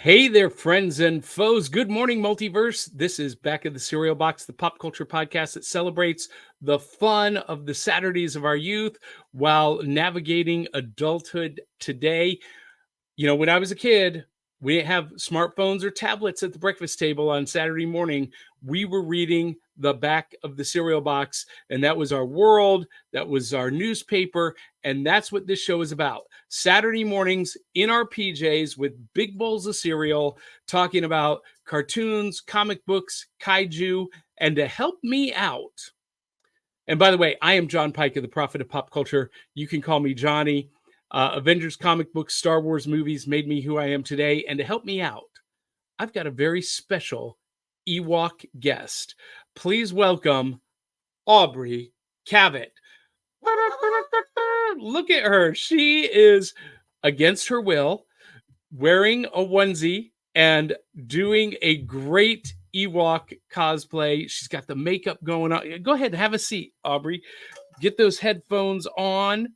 Hey there, friends and foes. Good morning, multiverse. This is Back of the Cereal Box, the pop culture podcast that celebrates the fun of the Saturdays of our youth while navigating adulthood today. When I was a kid, we didn't have smartphones or tablets at the breakfast table on Saturday morning. We were reading the back of the cereal box, and that was our world. That was our newspaper. And that's what this show is about. Saturday mornings in our PJs with big bowls of cereal, talking about cartoons, comic books, kaiju. And to help me out, and by the way, I am John Pike, the prophet of pop culture. You can call me Johnny. Avengers comic books, Star Wars movies made me who I am today. And to help me out, I've got a very special Ewok guest. Please welcome Aubrey Cavett. Look at her. She is against her will, wearing a onesie and doing a great Ewok cosplay. She's got the makeup going on. Go ahead, have a seat, Aubrey. Get those headphones on.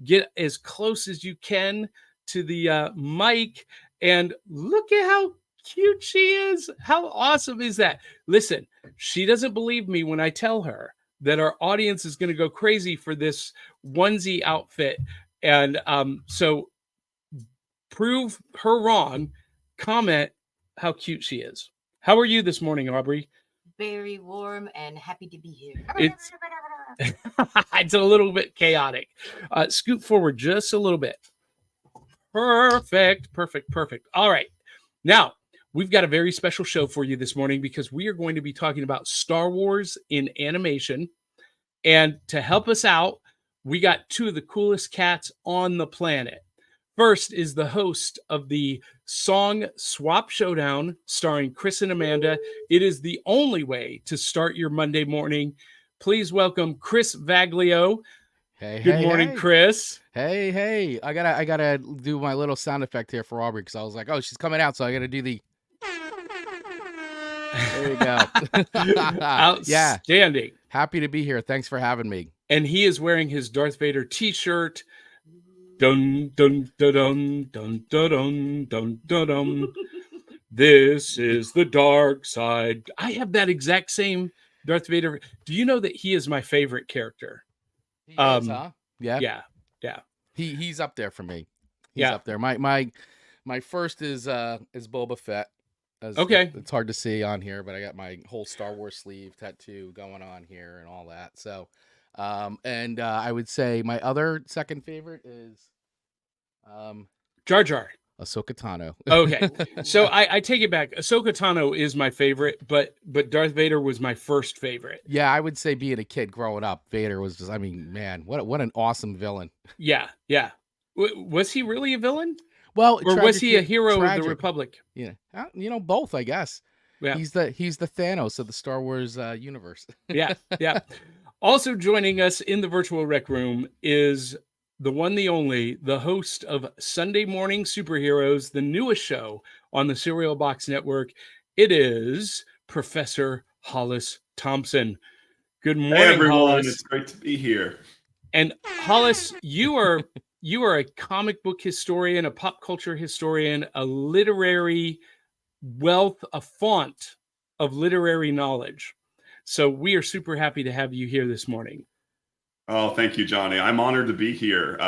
Get as close as you can to the mic. And look at how cute she is. How awesome is that? Listen, she doesn't believe me when I tell her that our audience is going to go crazy for this onesie outfit. And so prove her wrong. Comment how cute she is. How are you this morning, Aubrey? Very warm and happy to be here. It's it's a little bit chaotic. Scoot forward just a little bit. Perfect. All right. Now, we've got a very special show for you this morning because we are going to be talking about Star Wars in animation. And to help us out, we got two of the coolest cats on the planet. First is the host of the Song Swap Showdown starring Chris and Amanda. It is the only way to start your Monday morning. Please welcome Chris Vaglio. Good morning, Chris. Hey. I gotta do my little sound effect here for Aubrey because I was like, oh, she's coming out, so I gotta do the. There you go. Outstanding. Yeah. Happy to be here. Thanks for having me. And he is wearing his Darth Vader t-shirt. Dun dun dun dun dun dun dun dun dun. This is the dark side. I have that exact same Darth Vader. Do you know that he is my favorite character? He is, huh? Yeah. He's up there for me. He's up there. My first is Boba Fett. Okay. It's hard to see on here, but I got my whole Star Wars sleeve tattoo going on here and all that. So, and I would say my other second favorite is Jar Jar. Ahsoka Tano. Okay, so I take it back. Ahsoka Tano is my favorite, but Darth Vader was my first favorite. Yeah, I would say being a kid growing up, Vader was just, I mean, man, what an awesome villain. Yeah. Was he really a villain? Well, or was he a hero of the Republic? Yeah, both, I guess. Yeah. He's the Thanos of the Star Wars universe. Yeah. Also joining us in the virtual rec room is the one, the only, the host of Sunday Morning Superheroes, the newest show on the Cereal Box Network. It is Professor Hollis Thompson. Good morning, hey everyone. Hollis. It's great to be here. And Hollis, you are a comic book historian, a pop culture historian, a literary wealth, a font of literary knowledge. So we are super happy to have you here this morning. Oh, thank you, Johnny. I'm honored to be here.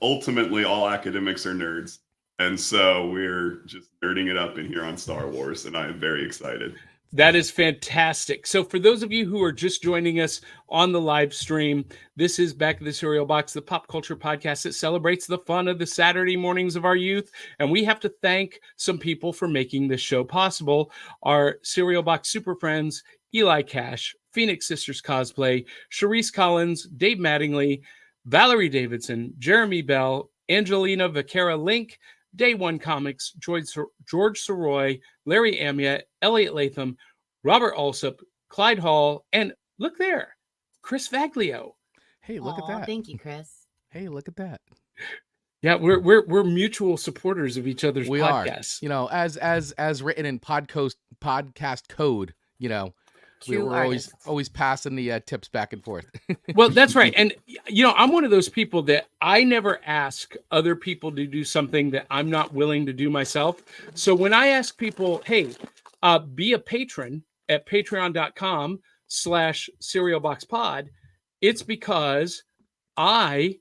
Ultimately, all academics are nerds. And so we're just nerding it up in here on Star Wars, and I am very excited. That is fantastic. So for those of you who are just joining us on the live stream, this is Back of the Cereal Box, the pop culture podcast that celebrates the fun of the Saturday mornings of our youth. And we have to thank some people for making this show possible. Our Cereal Box super friends, Eli Cash, Phoenix Sisters Cosplay, Charisse Collins, Dave Mattingly, Valerie Davidson, Jeremy Bell, Angelina Vaquera Link, Day One Comics, George Soroy, Larry Amiet, Elliot Latham, Robert Alsop, Clyde Hall, and look there, Chris Vaglio. Hey, look at that. Thank you, Chris. Hey, look at that. Yeah, we're mutual supporters of each other's podcasts. Are. As written in podcast code, True We're always artists. passing the tips back and forth. Well, that's right. And, I'm one of those people that I never ask other people to do something that I'm not willing to do myself. So when I ask people, hey, be a patron at patreon.com/cerealboxpod, it's because I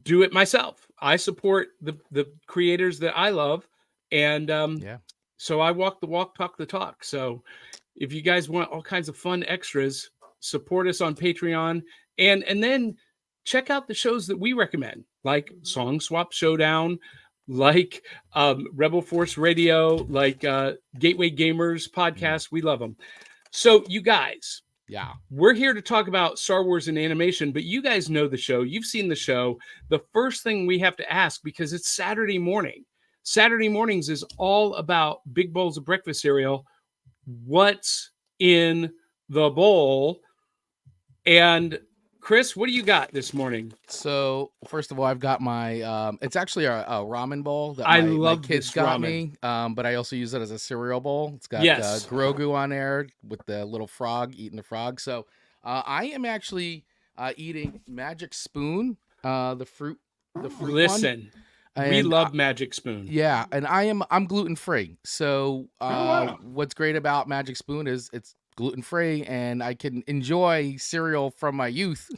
do it myself. I support the creators that I love. And Yeah. so I walk the walk, talk the talk. So if you guys want all kinds of fun extras, support us on Patreon, and then check out the shows that we recommend, like Song Swap Showdown, like Rebel Force Radio, like Gateway Gamers podcast. We love them. So you guys, Yeah. we're here to talk about Star Wars and animation, but you guys know the show. You've seen the show. The first thing we have to ask, because it's Saturday morning. Saturday mornings is all about big bowls of breakfast cereal. What's in the bowl? And Chris, what do you got this morning? So first of all, I've got my it's actually a ramen bowl that I my love kids this got ramen. me, but I also use it as a cereal bowl. It's got Yes. Grogu on there with the little frog eating the frog. So I am actually eating Magic Spoon, the fruit one. Listen, we And, love Magic Spoon. Yeah, and I'm gluten free. So wow. what's great about Magic Spoon is it's gluten free, and I can enjoy cereal from my youth.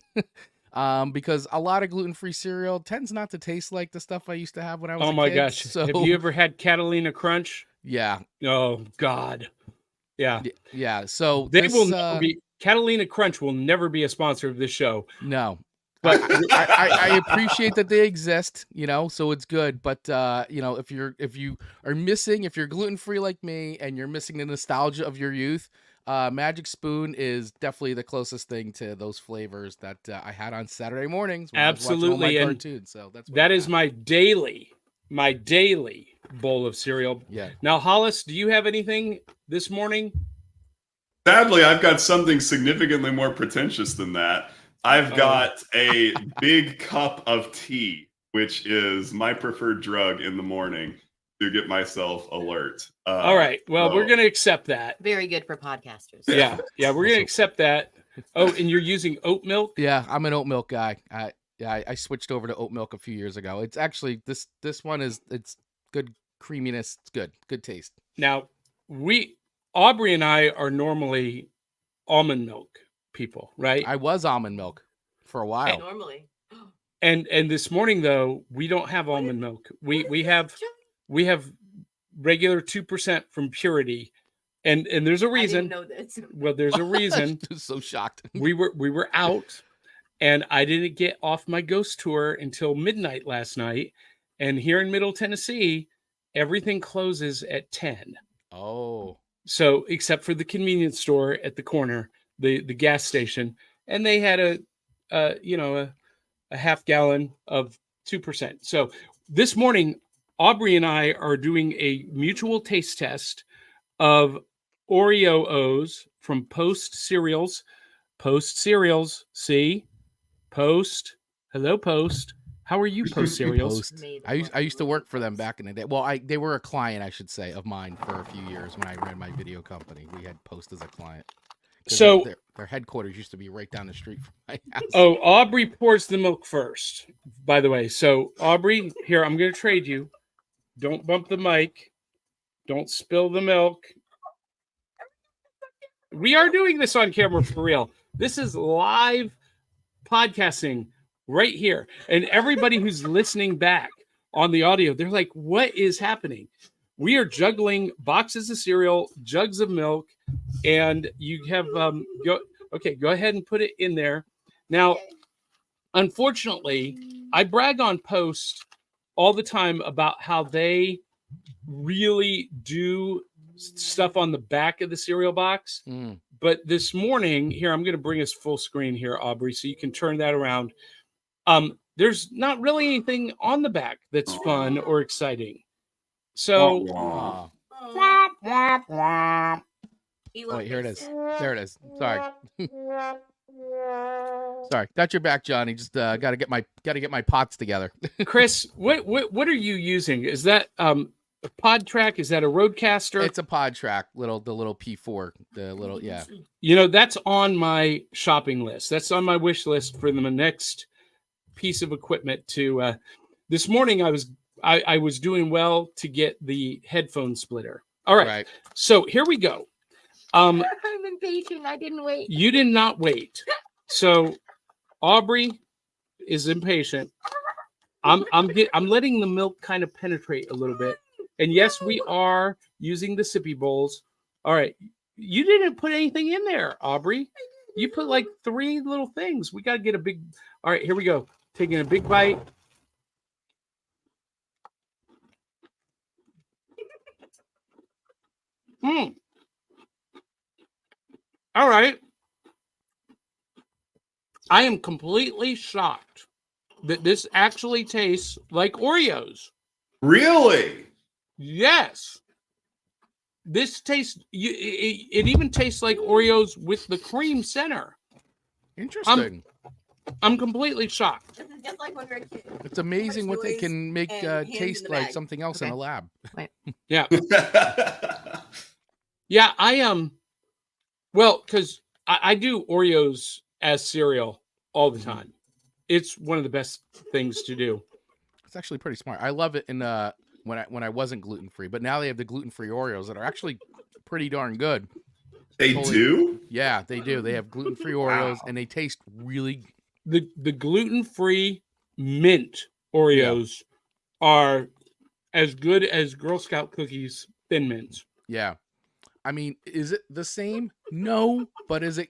Because a lot of gluten free cereal tends not to taste like the stuff I used to have when I was Oh a my kid. gosh. So Have you ever had Catalina Crunch? yeah, Oh God. Yeah. yeah. So They this, will never be Catalina Crunch will never be a sponsor of this show. no. But I appreciate that they exist, so it's good. But if you are missing, if you're gluten free like me and you're missing the nostalgia of your youth, Magic Spoon is definitely the closest thing to those flavors that I had on Saturday mornings when I was watching all my absolutely, and cartoons. So that's what that I is got. my daily bowl of cereal. Yeah. Now, Hollis, do you have anything this morning? Sadly, I've got something significantly more pretentious than that. I've got a big cup of tea, which is my preferred drug in the morning to get myself alert. All right. Well, we're going to accept that. Very good for podcasters. Yeah. We're going to accept that. Oh, and you're using oat milk? Yeah, I'm an oat milk guy. I switched over to oat milk a few years ago. It's actually this one it's good creaminess. It's good taste. Now, Aubrey and I are normally almond milk people, right? I was almond milk for a while. Normally. And this morning though, we don't have almond milk. We have regular 2% from Purity. And there's a reason. I didn't know this. Well, there's a reason. I'm so shocked. We were out, and I didn't get off my ghost tour until midnight last night. And here in Middle Tennessee, everything closes at 10. Oh. So except for the convenience store at the corner, the gas station, and they had a half gallon of 2%. So this morning, Aubrey and I are doing a mutual taste test of Oreo O's from Post Cereals. Post Cereals, see? Post. Hello, Post. How are you, Post Cereals? Post. I used to work for them back in the day. Well, they were a client, I should say, of mine for a few years when I ran my video company. We had Post as a client. So their headquarters used to be right down the street from my house. Oh, Aubrey pours the milk first, by the way. So Aubrey, here, I'm going to trade you. Don't bump the mic. Don't spill the milk. We are doing this on camera for real. This is live podcasting right here. And everybody who's listening back on the audio, they're like, what is happening? We are juggling boxes of cereal, jugs of milk, and you have go ahead and put it in there. Now, unfortunately, I brag on Post all the time about how they really do stuff on the back of the cereal box. But this morning, here, I'm going to bring us full screen here, Aubrey, so you can turn that around. There's not really anything on the back that's fun or exciting. So, wait, here it is. There it is. Sorry. Sorry, got your back, Johnny. Just gotta get my pots together. Chris, what are you using? Is that a Pod Track? Is that a Roadcaster? It's a Pod Track, the little P4, the little yeah. You know, that's on my shopping list. That's on my wish list for the next piece of equipment. To this morning, I was doing well to get the headphone splitter. All right. So here we go. I'm impatient. I didn't wait. You did not wait. So Aubrey is impatient. I'm letting the milk kind of penetrate a little bit. And yes, we are using the sippy bowls. All right. You didn't put anything in there, Aubrey. You put like 3 little things. We got to get a big. All right, here we go. Taking a big bite. All right. I am completely shocked that this actually tastes like Oreos. Really? Yes. This tastes, it even tastes like Oreos with the cream center. Interesting. I'm completely shocked. This is just like when we were kids. It's amazing what they can make and hands taste in the like bag. something else in a lab. Yeah. Yeah, well, because I do Oreos as cereal all the time. It's one of the best things to do. It's actually pretty smart. I love it in when I wasn't gluten-free, but now they have the gluten-free Oreos that are actually pretty darn good. They do? Yeah, they do. They have gluten-free Oreos and they taste really the gluten-free mint Oreos are as good as Girl Scout cookies Thin Mints. Yeah. I mean, is it the same? No, but is it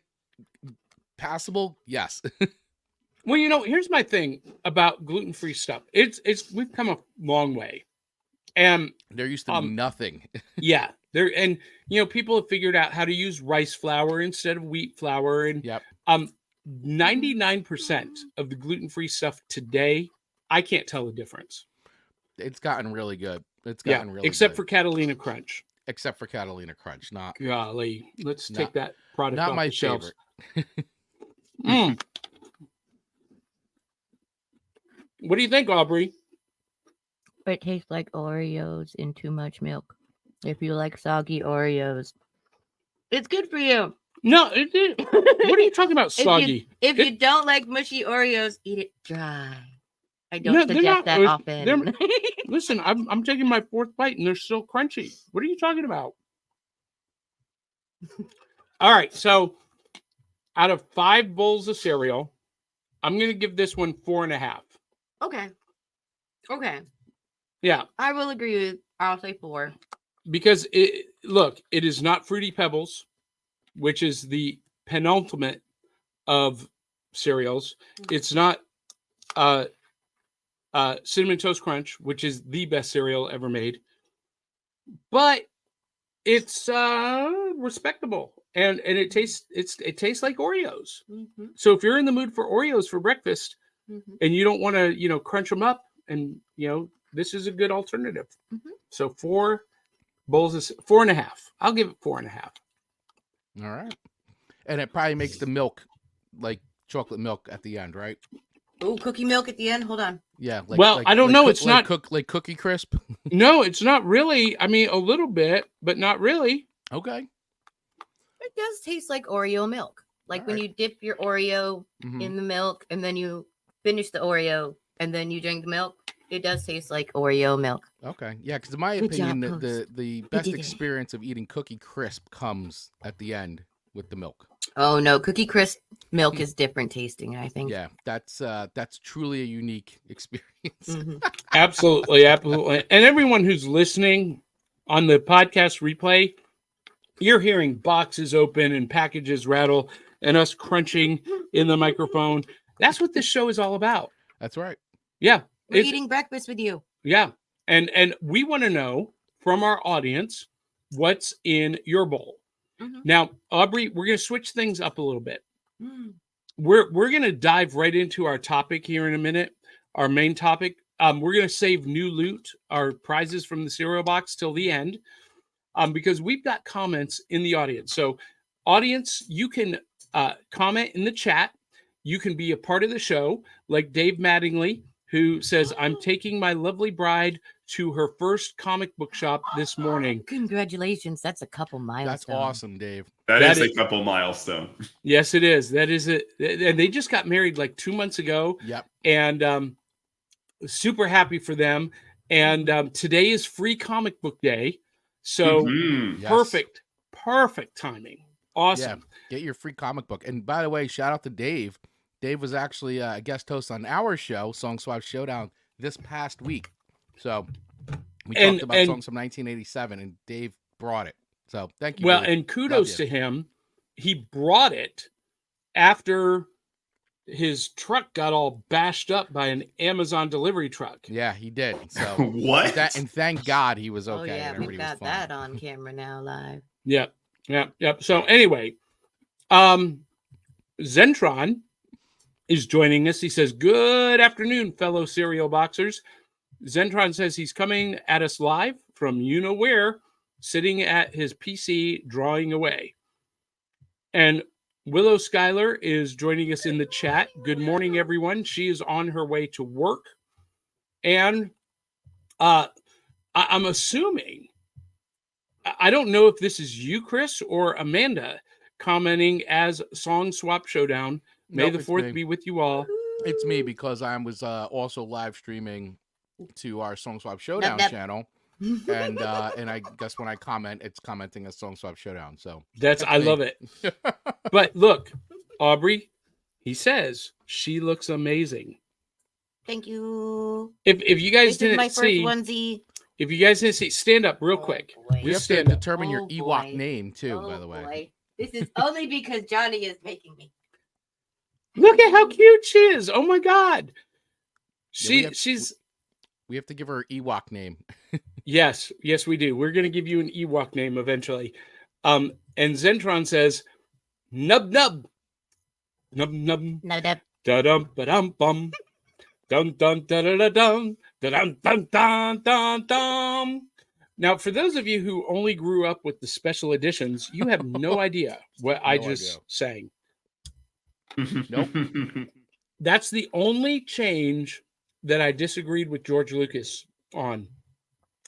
passable? Yes. Well, you know, here's my thing about gluten-free stuff. We've come a long way. And there used to be nothing. Yeah. And you know, people have figured out how to use rice flour instead of wheat flour. And 99% of the gluten-free stuff today, I can't tell the difference. It's gotten really good. It's gotten really except good. for Catalina Crunch. Except for Catalina Crunch. Not golly. Let's take that product not off my the shelves. favorite. What do you think, Aubrey? It tastes like Oreos in too much milk. If you like soggy Oreos, it's good for you. No, what are you talking about, soggy? If you don't like mushy Oreos, eat it dry. I don't suggest that often. Listen, I'm taking my 4th bite and they're still crunchy. What are you talking about? All right, so out of 5 bowls of cereal, I'm going to give this one 4.5. Okay. Yeah. I will agree with, I'll say 4. Because it is not Fruity Pebbles, which is the penultimate of cereals. It's not Cinnamon Toast Crunch, which is the best cereal ever made. But it's respectable. And it tastes like Oreos. Mm-hmm. So if you're in the mood for Oreos for breakfast and you don't want to, crunch them up, and this is a good alternative. Mm-hmm. So 4 bowls is 4.5. I'll give it 4.5. All right. And it probably makes the milk like chocolate milk at the end, right? Oh, cookie milk at the end. Hold on. Yeah. I don't know. It's not like Cookie Crisp. No, it's not really. I mean, a little bit, but not really. Okay. It does taste like Oreo milk. Like when you dip your Oreo in the milk and then you finish the Oreo and then you drink the milk. It does taste like Oreo milk. Okay. Yeah, because in my opinion, the best experience of eating Cookie Crisp comes at the end with the milk. Oh no, Cookie Crisp milk is different tasting, I think. Yeah, that's truly a unique experience. Absolutely. And everyone who's listening on the podcast replay, you're hearing boxes open and packages rattle and us crunching in the microphone. That's what this show is all about. That's right. Yeah. We're eating breakfast with you. Yeah. And we want to know from our audience what's in your bowl. Mm-hmm. Now, Aubrey, we're going to switch things up a little bit. Mm. We're going to dive right into our topic here in a minute, our main topic. We're going to save new loot, our prizes from the cereal box, till the end, because we've got comments in the audience. So, audience, you can comment in the chat. You can be a part of the show, like Dave Mattingly, who says, I'm taking my lovely bride to her first comic book shop this morning. Congratulations. That's a couple milestones. That's awesome, Dave. That is a couple milestone. Yes, it is. That is it. And they just got married like 2 months ago. Yep. And super happy for them. And today is free comic book day. So Mhm. perfect timing. Awesome. Yeah, get your free comic book. And by the way, shout out to Dave. Dave was actually a guest host on our show, Song Swap Showdown, this past week. So we talked about songs from 1987, and Dave brought it. So thank you. Well, Dave. and kudos to him. He brought it after his truck got all bashed up by an Amazon delivery truck. Yeah, he did. So What? and thank God he was okay. Oh, yeah. Everybody We've got was fine. that on camera now live. Yep. So anyway, Zentron is joining us. He says, "Good afternoon, fellow cereal boxers." Zentron says he's coming at us live from you know where, sitting at his PC drawing away. And Willow Schuyler is joining us in the chat. Good morning, everyone. She is on her way to work. And I'm assuming, I don't know if this is you, Chris, or Amanda commenting as Song Swap Showdown. May Nope, the it's 4th me. be with you all. It's me because I was also live streaming to our Song Swap Showdown Nep. channel. And I guess when I comment, it's commenting as Song Swap Showdown. So I love it. But look, Aubrey, he says she looks amazing. Thank you. If you guys This is my didn't first see, onesie. if you guys didn't see, stand up real Oh, quick. boy. we have Just to stand up. determine your Oh, Ewok boy. name too, Oh, by the way. boy. This is only because Johnny is making me. Look at how cute she is. Oh my God. She's We have to give her Ewok name. yes, we do. We're gonna give you an Ewok name eventually. And Zentron says, nub nub. Nub nub. No, that. Da dum ba dum bum. Dun dun da da da dum. Da dun dun dun dun dum. Now, for those of you who only grew up with the special editions, you have no idea what I just sang. Nope. That's the only change that I disagreed with George Lucas on.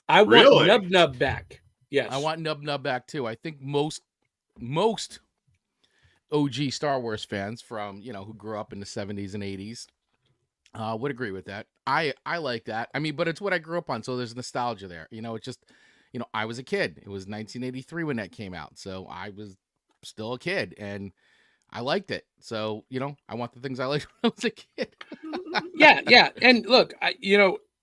I want Really? Nub Nub back. Yes. I want Nub Nub back too. I think most OG Star Wars fans from, who grew up in the 70s and 80s would agree with that. I like that. I mean, but it's what I grew up on, so there's nostalgia there. It's just, I was a kid. It was 1983 when that came out, so I was still a kid, and I liked it. So, I want the things I liked when I was a kid. Yeah. And look,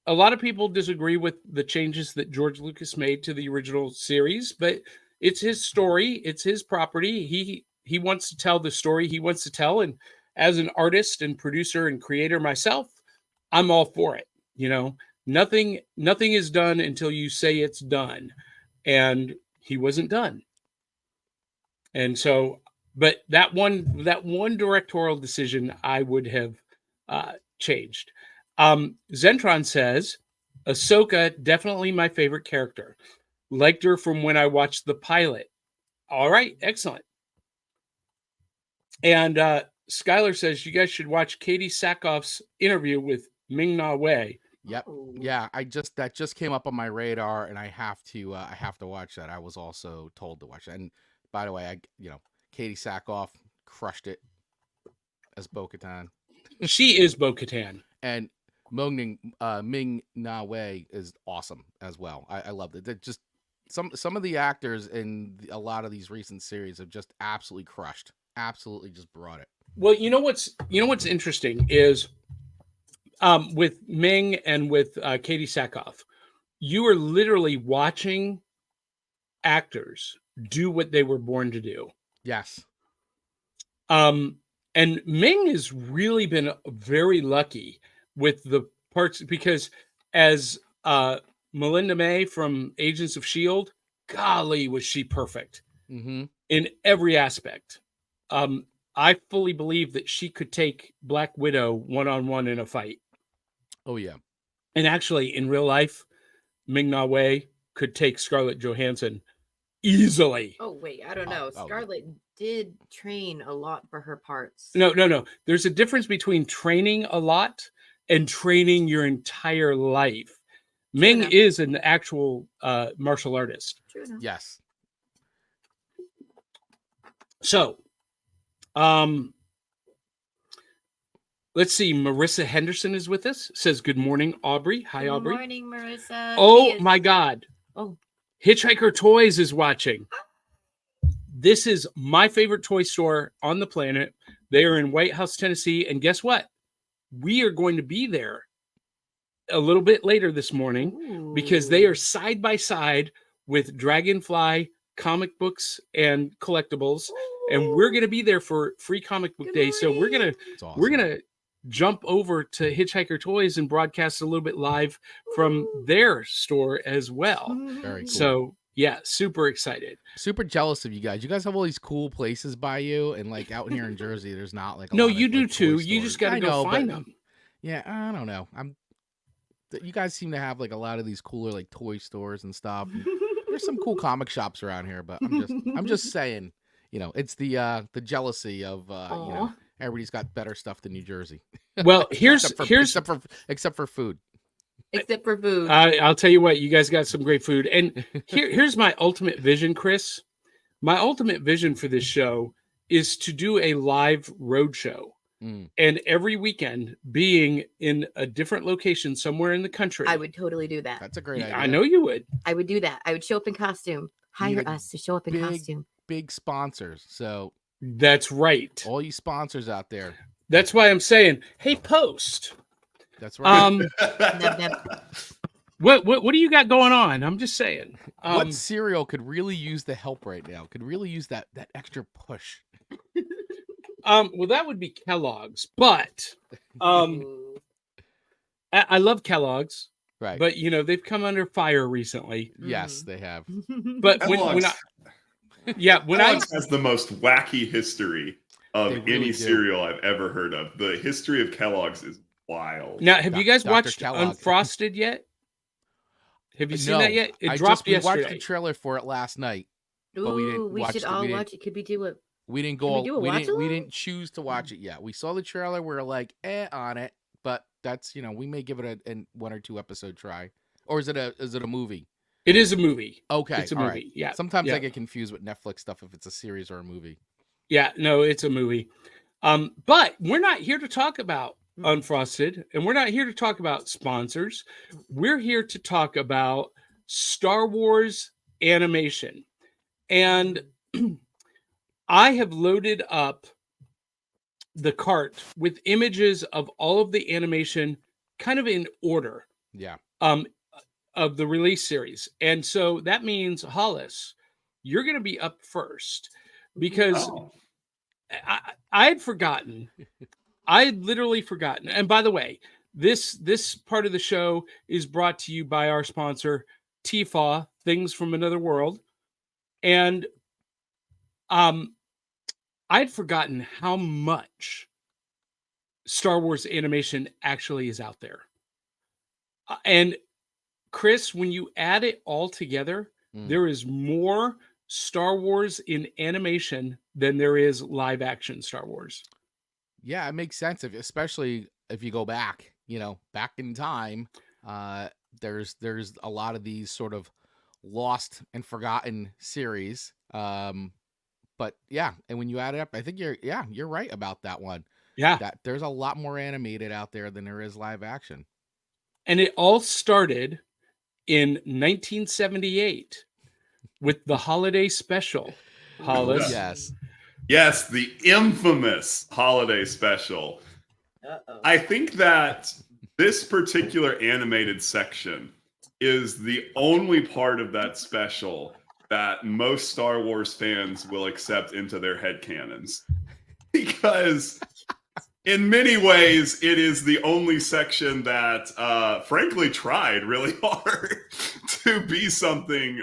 a lot of people disagree with the changes that George Lucas made to the original series, but it's his story. It's his property. He wants to tell the story he wants to tell. And as an artist and producer and creator myself, I'm all for it. Nothing is done until you say it's done. And he wasn't done. And so, but that one directorial decision I would have changed. Zentron says, Ahsoka, definitely my favorite character. Liked her from when I watched the pilot. All right, excellent. And Skylar says, you guys should watch Katie Sackhoff's interview with Ming-Na Wen. Yep. Oh. Yeah, that just came up on my radar, and I have to watch that. I was also told to watch that. And by the way, Katie Sackhoff crushed it as Bo-Katan. She is Bo-Katan. And Ming-Na Wen is awesome as well. I loved it. That just some of the actors in a lot of these recent series have just absolutely crushed. Absolutely just brought it. Well, what's interesting is with Ming and with Katie Sackhoff, you are literally watching actors do what they were born to do. Yes. And Ming has really been very lucky with the parts, because as Melinda May from Agents of S.H.I.E.L.D., golly, was she perfect in every aspect. I fully believe that she could take Black Widow one-on-one in a fight. Oh, yeah. And actually, in real life, Ming-Na Wen could take Scarlett Johansson easily. Oh, wait. I don't know. Scarlett did train a lot for her parts. No. There's a difference between training a lot and training your entire life. Ming enough. is an actual martial artist. True enough. Yes. So, let's see. Marissa Henderson is with us. Says, good morning, Aubrey. Hi, Good Aubrey. morning, Marissa. Oh, my God. Oh. Hitchhiker Toys is watching. This is my favorite toy store on the planet. They are in White House, Tennessee. And guess what? We are going to be there a little bit later this morning because they are side by side with Dragonfly comic books and collectibles. And we're going to be there for Free Comic Book Day. So we're going to jump over to Hitchhiker Toys and broadcast a little bit live from their store as well. Very cool. So yeah, super excited. Super jealous of you guys. You guys have all these cool places by you, and like out here in Jersey, there's not like a no, lot you of, do like, too. toy You stores. just got to I go know, find but- them. Yeah, I don't know. You guys seem to have like a lot of these cooler like toy stores and stuff. There's some cool comic shops around here, but I'm just saying, it's the jealousy of everybody's got better stuff than New Jersey. Well, except for food. Except for food. I'll tell you what, you guys got some great food. And here's my ultimate vision, Chris. My ultimate vision for this show is to do a live road show. And every weekend being in a different location somewhere in the country. I would totally do that. That's a great idea. I know you would. I would do that. I would show up in costume. Hire us to show up in costume. Big sponsors. So that's right. All you sponsors out there. That's why I'm saying, hey, Post. That's right. What do you got going on? I'm just saying. What cereal could really use the help right now? Could really use that extra push. Well, that would be Kellogg's, but I love Kellogg's, right? But they've come under fire recently. Yes, they have. But when Kellogg's has the most wacky history of really any do. cereal I've ever heard of. The history of Kellogg's is wild. Now, have you guys Dr. watched Kellogg. Unfrosted yet? Have you seen that yet? It dropped we yesterday. watched the trailer for it last night. Ooh, but we didn't we watch should it. all watch it. Could we do it? We didn't Can go. we do a We watch-along? didn't choose to watch it yet. We saw the trailer. We were like, on it. But that's we may give it a 1 or 2 episode try. Or is it a movie? It is a movie. Okay, it's a all movie. right. Yeah. Sometimes yeah. I get confused with Netflix stuff if it's a series or a movie. Yeah, no, it's a movie. But we're not here to talk about Unfrosted, and we're not here to talk about sponsors. We're here to talk about Star Wars animation. And I have loaded up the cart with images of all of the animation kind of in order. Yeah. Of the release series. And so that means, Hollis, you're going to be up first because I had forgotten. I had literally forgotten. And by the way, this part of the show is brought to you by our sponsor, Tfaw, Things from Another World. And I'd forgotten how much Star Wars animation actually is out there. And Chris, when you add it all together, there is more Star Wars in animation than there is live action Star Wars. Yeah, it makes sense, especially if you go back, back in time. There's a lot of these sort of lost and forgotten series. But yeah, and when you add it up, I think you're right about that one. Yeah, that there's a lot more animated out there than there is live action. And it all started in 1978 with the holiday special. Hollis. Yes, the infamous holiday special. Uh-oh. I think that this particular animated section is the only part of that special that most Star Wars fans will accept into their headcanons. Because in many ways, it is the only section that, frankly, tried really hard to be something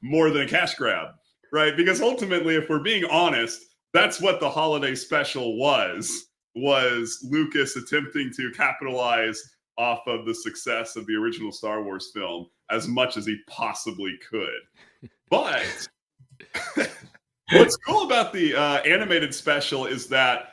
more than a cash grab, right? Because ultimately, if we're being honest, that's what the holiday special was Lucas attempting to capitalize off of the success of the original Star Wars film as much as he possibly could. But what's cool about the animated special is that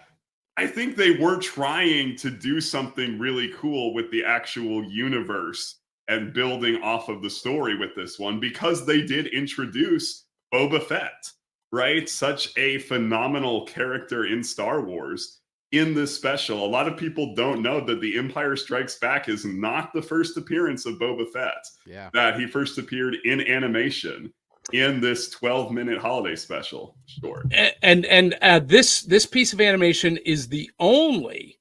I think they were trying to do something really cool with the actual universe and building off of the story with this one, because they did introduce Boba Fett, right? Such a phenomenal character in Star Wars in this special. A lot of people don't know that The Empire Strikes Back is not the first appearance of Boba Fett. Yeah. That he first appeared in animation in this 12-minute holiday special short. And this piece of animation is the only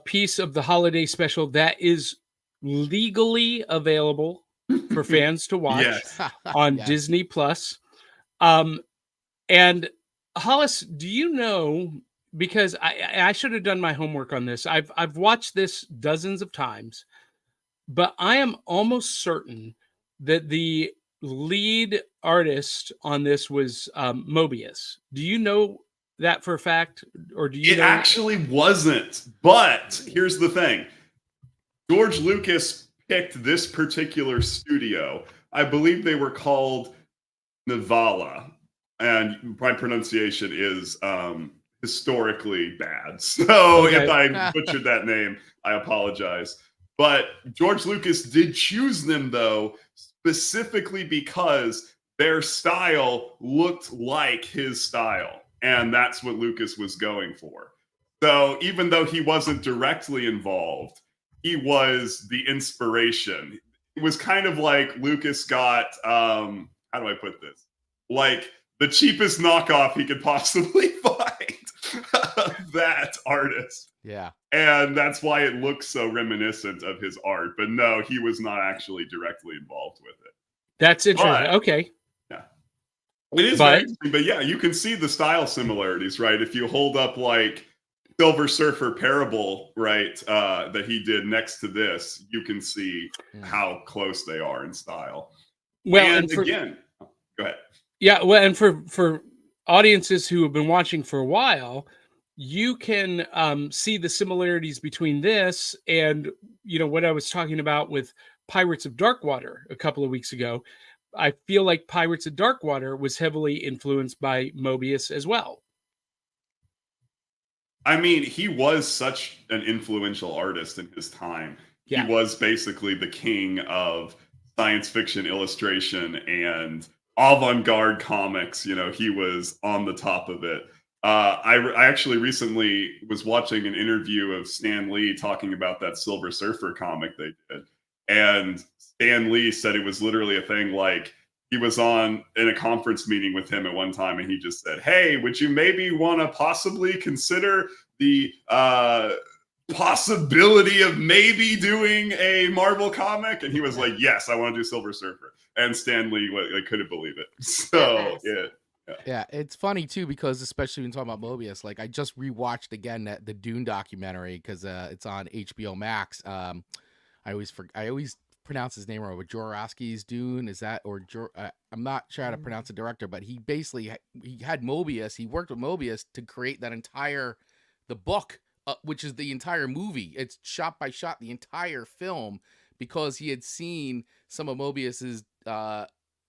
piece of the holiday special that is legally available for fans to watch Yes. on Yes. Disney Plus. And Hollis, do you know, because I should have done my homework on this. I've watched this dozens of times, but I am almost certain that the lead artist on this was Mobius. Do you know that for a fact, or do you It know? actually wasn't. But here's the thing. George Lucas picked this particular studio. I believe they were called Navala. And my pronunciation is historically bad. So Okay. if I butchered that name, I apologize. But George Lucas did choose them, though, specifically because their style looked like his style. And that's what Lucas was going for. So even though he wasn't directly involved, he was the inspiration. It was kind of like Lucas got, how do I put this? Like the cheapest knockoff he could possibly find of that artist. Yeah. And that's why it looks so reminiscent of his art. But no, he was not actually directly involved with it. That's interesting. But- Okay. It is But- very interesting, but yeah, you can see the style similarities, right? If you hold up like Silver Surfer Parable, right, that he did next to this, you can see how close they are in style. Well, and and for, again, go ahead. yeah, well, and for audiences who have been watching for a while, you can see the similarities between this and what I was talking about with Pirates of Darkwater a couple of weeks ago. I feel like Pirates of Darkwater was heavily influenced by Mobius as well. I mean, he was such an influential artist in his time. Yeah. He was basically the king of science fiction illustration and avant-garde comics. He was on the top of it. I actually recently was watching an interview of Stan Lee talking about that Silver Surfer comic they did. And Stan Lee said it was literally a thing like he was in a conference meeting with him at one time and he just said, "Hey, would you maybe want to possibly consider the possibility of maybe doing a Marvel comic?" And he was like, "Yes, I want to do Silver Surfer." And Stan Lee couldn't believe it. So Yeah, it's funny too because especially when talking about Mobius, like I just rewatched again the Dune documentary because it's on HBO Max. I always pronounce his name wrong, but Jodorowsky's Dune, is that, or I'm not sure how to pronounce the director, but he basically he had Mobius. He worked with Mobius to create that the book, which is the entire movie. It's shot by shot, the entire film, because he had seen some of Mobius's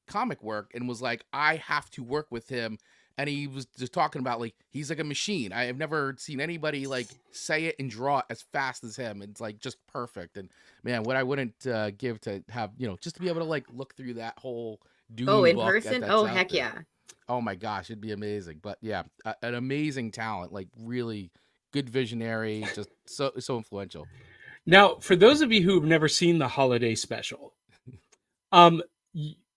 comic work and was like, I have to work with him. And he was just talking about like he's like a machine. I have never seen anybody like say it and draw it as fast as him. It's like just perfect. And man, what I wouldn't give to have just to be able to like look through that whole Dune in book person. that's Oh out heck there. yeah! Oh my gosh, it'd be amazing. But yeah, an amazing talent, like really good visionary, just so influential. Now, for those of you who have never seen the holiday special,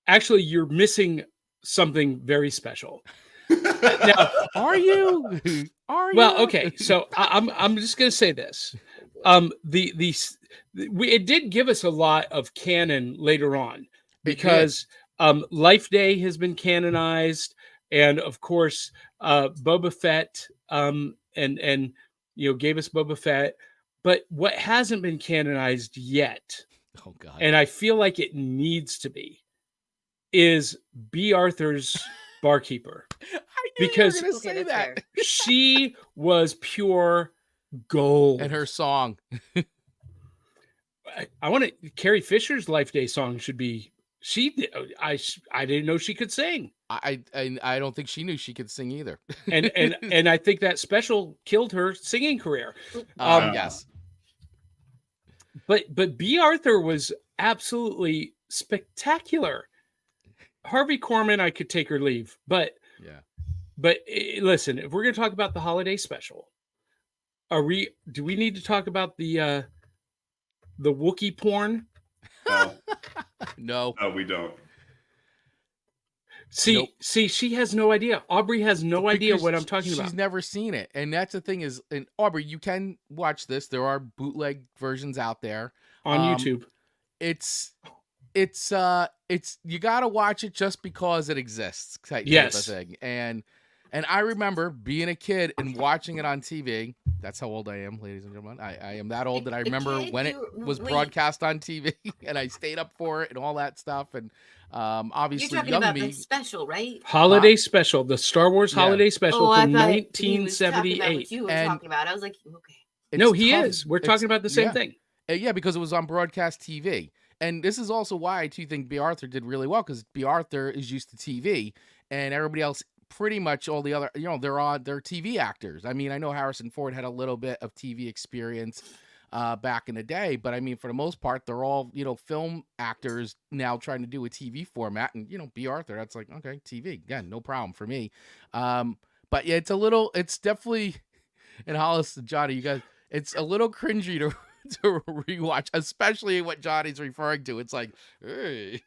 actually, you're missing something very special. Now, Are you? Are you? well, okay. So I'm just going to say this. It did give us a lot of canon later on because Life Day has been canonized, and of course, Boba Fett and gave us Boba Fett. But what hasn't been canonized yet, Oh god. and I feel like it needs to be, is B. Arthur's barkeeper. I knew because- you were gonna Okay, say that's that. fair. She was pure gold. And her song. I want to. Carrie Fisher's Life Day song should be. I didn't know she could sing, I don't think she knew she could sing either. and I think that special killed her singing career. Yes. But B. Arthur was absolutely spectacular. Harvey Korman, I could take or leave, but Yeah. listen, if we're going to talk about the holiday special, do we need to talk about the Wookiee porn? No, No. no, we don't. Nope. See, she has no idea. Aubrey has no idea Because what I'm talking she's about. never seen it, and that's the thing is, and Aubrey, you can watch this. There are bootleg versions out there On YouTube. It's you gotta watch it just because it exists, type Yes. of thing. And I remember being a kid and watching it on TV. That's how old I am, ladies and gentlemen. I am that old that I remember when it was broadcast on TV, and I stayed up for it and all that stuff. And obviously, You're talking young about me, the special, right? Holiday special, the Star Wars Yeah. holiday special I from thought he was talking about 1978. what you were And- talking about. I was like, okay. it's No, he tough- is. We're it's- talking about the same yeah. thing. Yeah, because it was on broadcast TV. And this is also why I too think B. Arthur did really well, because B. Arthur is used to TV, and everybody else, pretty much all the other, they're TV actors. I mean, I know Harrison Ford had a little bit of TV experience back in the day, but I mean, for the most part, they're all, film actors now trying to do a TV format. And, B. Arthur, that's like, okay, TV, again, no problem for me. But yeah, it's definitely, and Hollis, Johnny, you guys, it's a little cringy to rewatch, especially what Johnny's referring to. It's like, hey.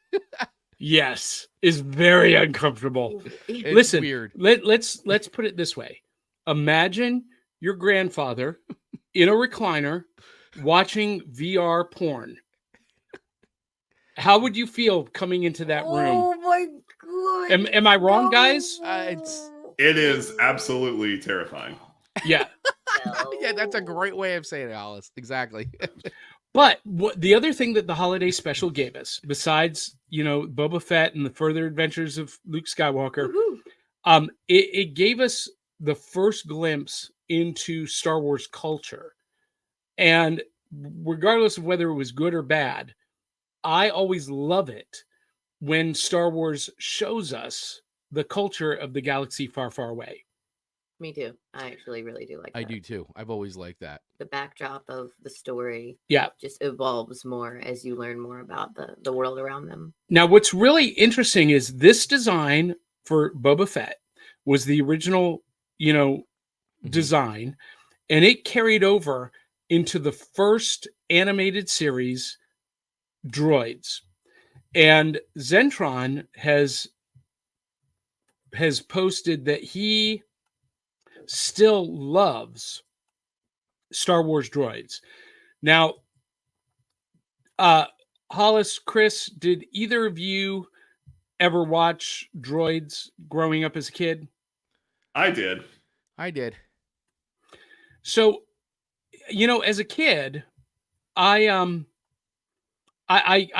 Yes, is very uncomfortable. It's Listen, weird. Let's put it this way. Imagine your grandfather in a recliner watching VR porn. How would you feel coming into that room? Oh my god! Am I wrong, guys? It is absolutely terrifying. Yeah. Yeah, that's a great way of saying it, Alice. Exactly. But the other thing that the holiday special gave us, besides Boba Fett and the further adventures of Luke Skywalker, it gave us the first glimpse into Star Wars culture. And regardless of whether it was good or bad, I always love it when Star Wars shows us the culture of the galaxy far, far away. Me too. I actually really do like that. I do too. I've always liked that. The backdrop of the story Yeah. just evolves more as you learn more about the world around them. Now, what's really interesting is this design for Boba Fett was the original, design, and it carried over into the first animated series, Droids. And Zentron has posted that he still loves Star Wars droids. Now, Hollis, Chris, did either of you ever watch Droids growing up as a kid? I did. So, as a kid, I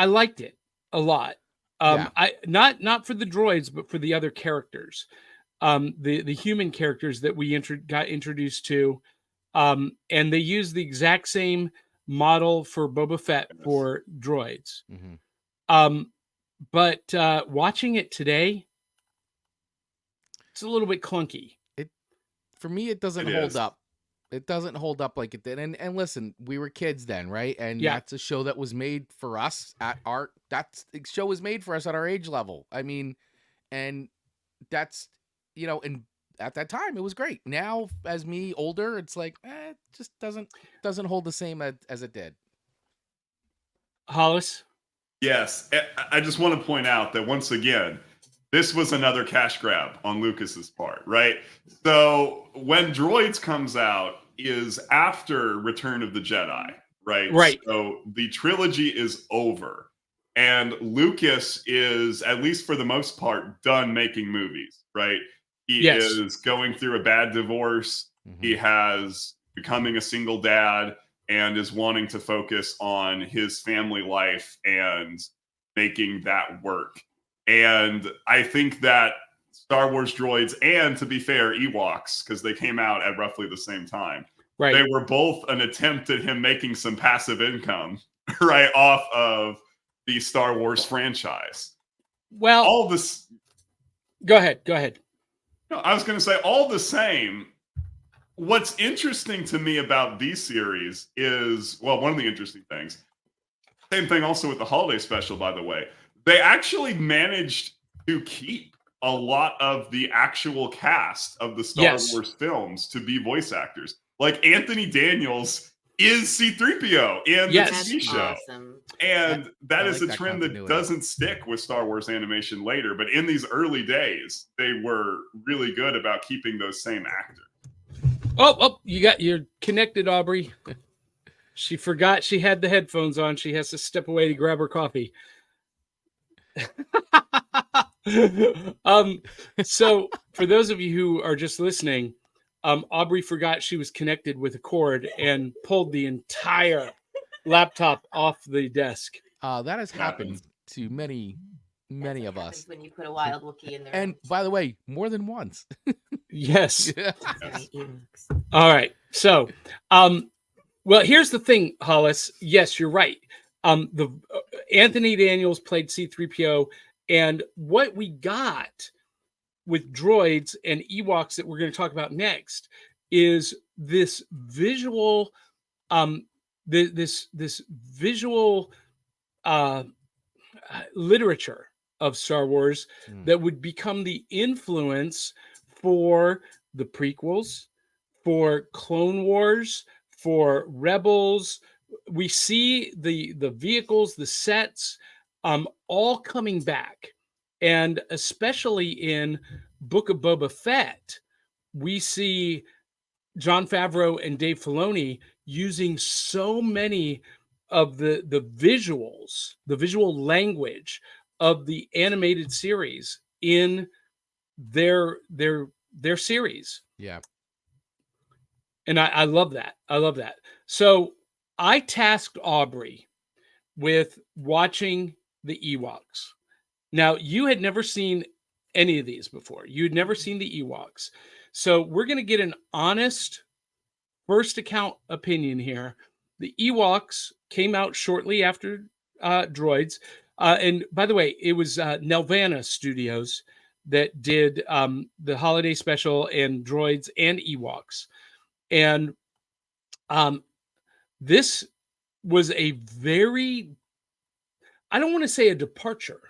liked it a lot. Yeah. I not for the droids, but for the other characters, the human characters that we got introduced to, and they used the exact same model for Boba Fett for droids. Mm-hmm. But watching it today, it's a little bit clunky. For me, it doesn't hold up. It doesn't hold up like it did. And listen, we were kids then, right? And that's a show that was made for us at our. The show was made for us at our age level. I mean, and that's and at that time it was great. Now, as me older, it's like it just doesn't hold the same as it did. Hollis? Yes, I just want to point out that once again, this was another cash grab on Lucas's part, right? So when Droids comes out is after Return of the Jedi, right? Right. So the trilogy is over. And Lucas is, at least for the most part, done making movies, right? He is going through a bad divorce. Mm-hmm. He has becoming a single dad and is wanting to focus on his family life and making that work. And I think that Star Wars Droids and, to be fair, Ewoks, because they came out at roughly the same time, right? They were both an attempt at him making some passive income, right, off of the Star Wars franchise. Well, all this. Go ahead. No, I was going to say, all the same, what's interesting to me about these series is, well, one of the interesting things, Same thing also with the holiday special, by the way. They actually managed to keep a lot of the actual cast of the Star Yes. Wars films to be voice actors. Like Anthony Daniels is C-3PO in Yes. the TV show. Awesome. And that I is like a that trend that continuity. doesn't stick with Star Wars animation later. But in these early days, they were really good about keeping those same actors. Oh, you're connected, Aubrey. She forgot she had the headphones on. She has to step away to grab her coffee. So for those of you who are just listening, Aubrey forgot she was connected with a cord and pulled the entire laptop off the desk. That has happened to many That's of what us. happens when you put a wild Wookiee in there. And by the way, more than once. Yes. Yeah. Right, Ewoks. All right. So, well, here's the thing, Hollis. Yes, you're right. The Anthony Daniels played C-3PO, and what we got with droids and Ewoks that we're going to talk about next is this visual, this visual literature of Star Wars that would become the influence for the prequels, for Clone Wars, for Rebels. We see the vehicles, the sets, all coming back, and especially in Book of Boba Fett, we see Jon Favreau and Dave Filoni using so many of the visuals, the visual language of the animated series in their series. Yeah. And I love that. I love that. So I tasked Aubrey with watching the Ewoks. Now, you had never seen any of these before. You had never seen the Ewoks. So we're going to get an honest first account opinion here. The Ewoks came out shortly after Droids. And by the way, it was Nelvana Studios that did the holiday special and Droids and Ewoks. And this was a very, I don't want to say a departure,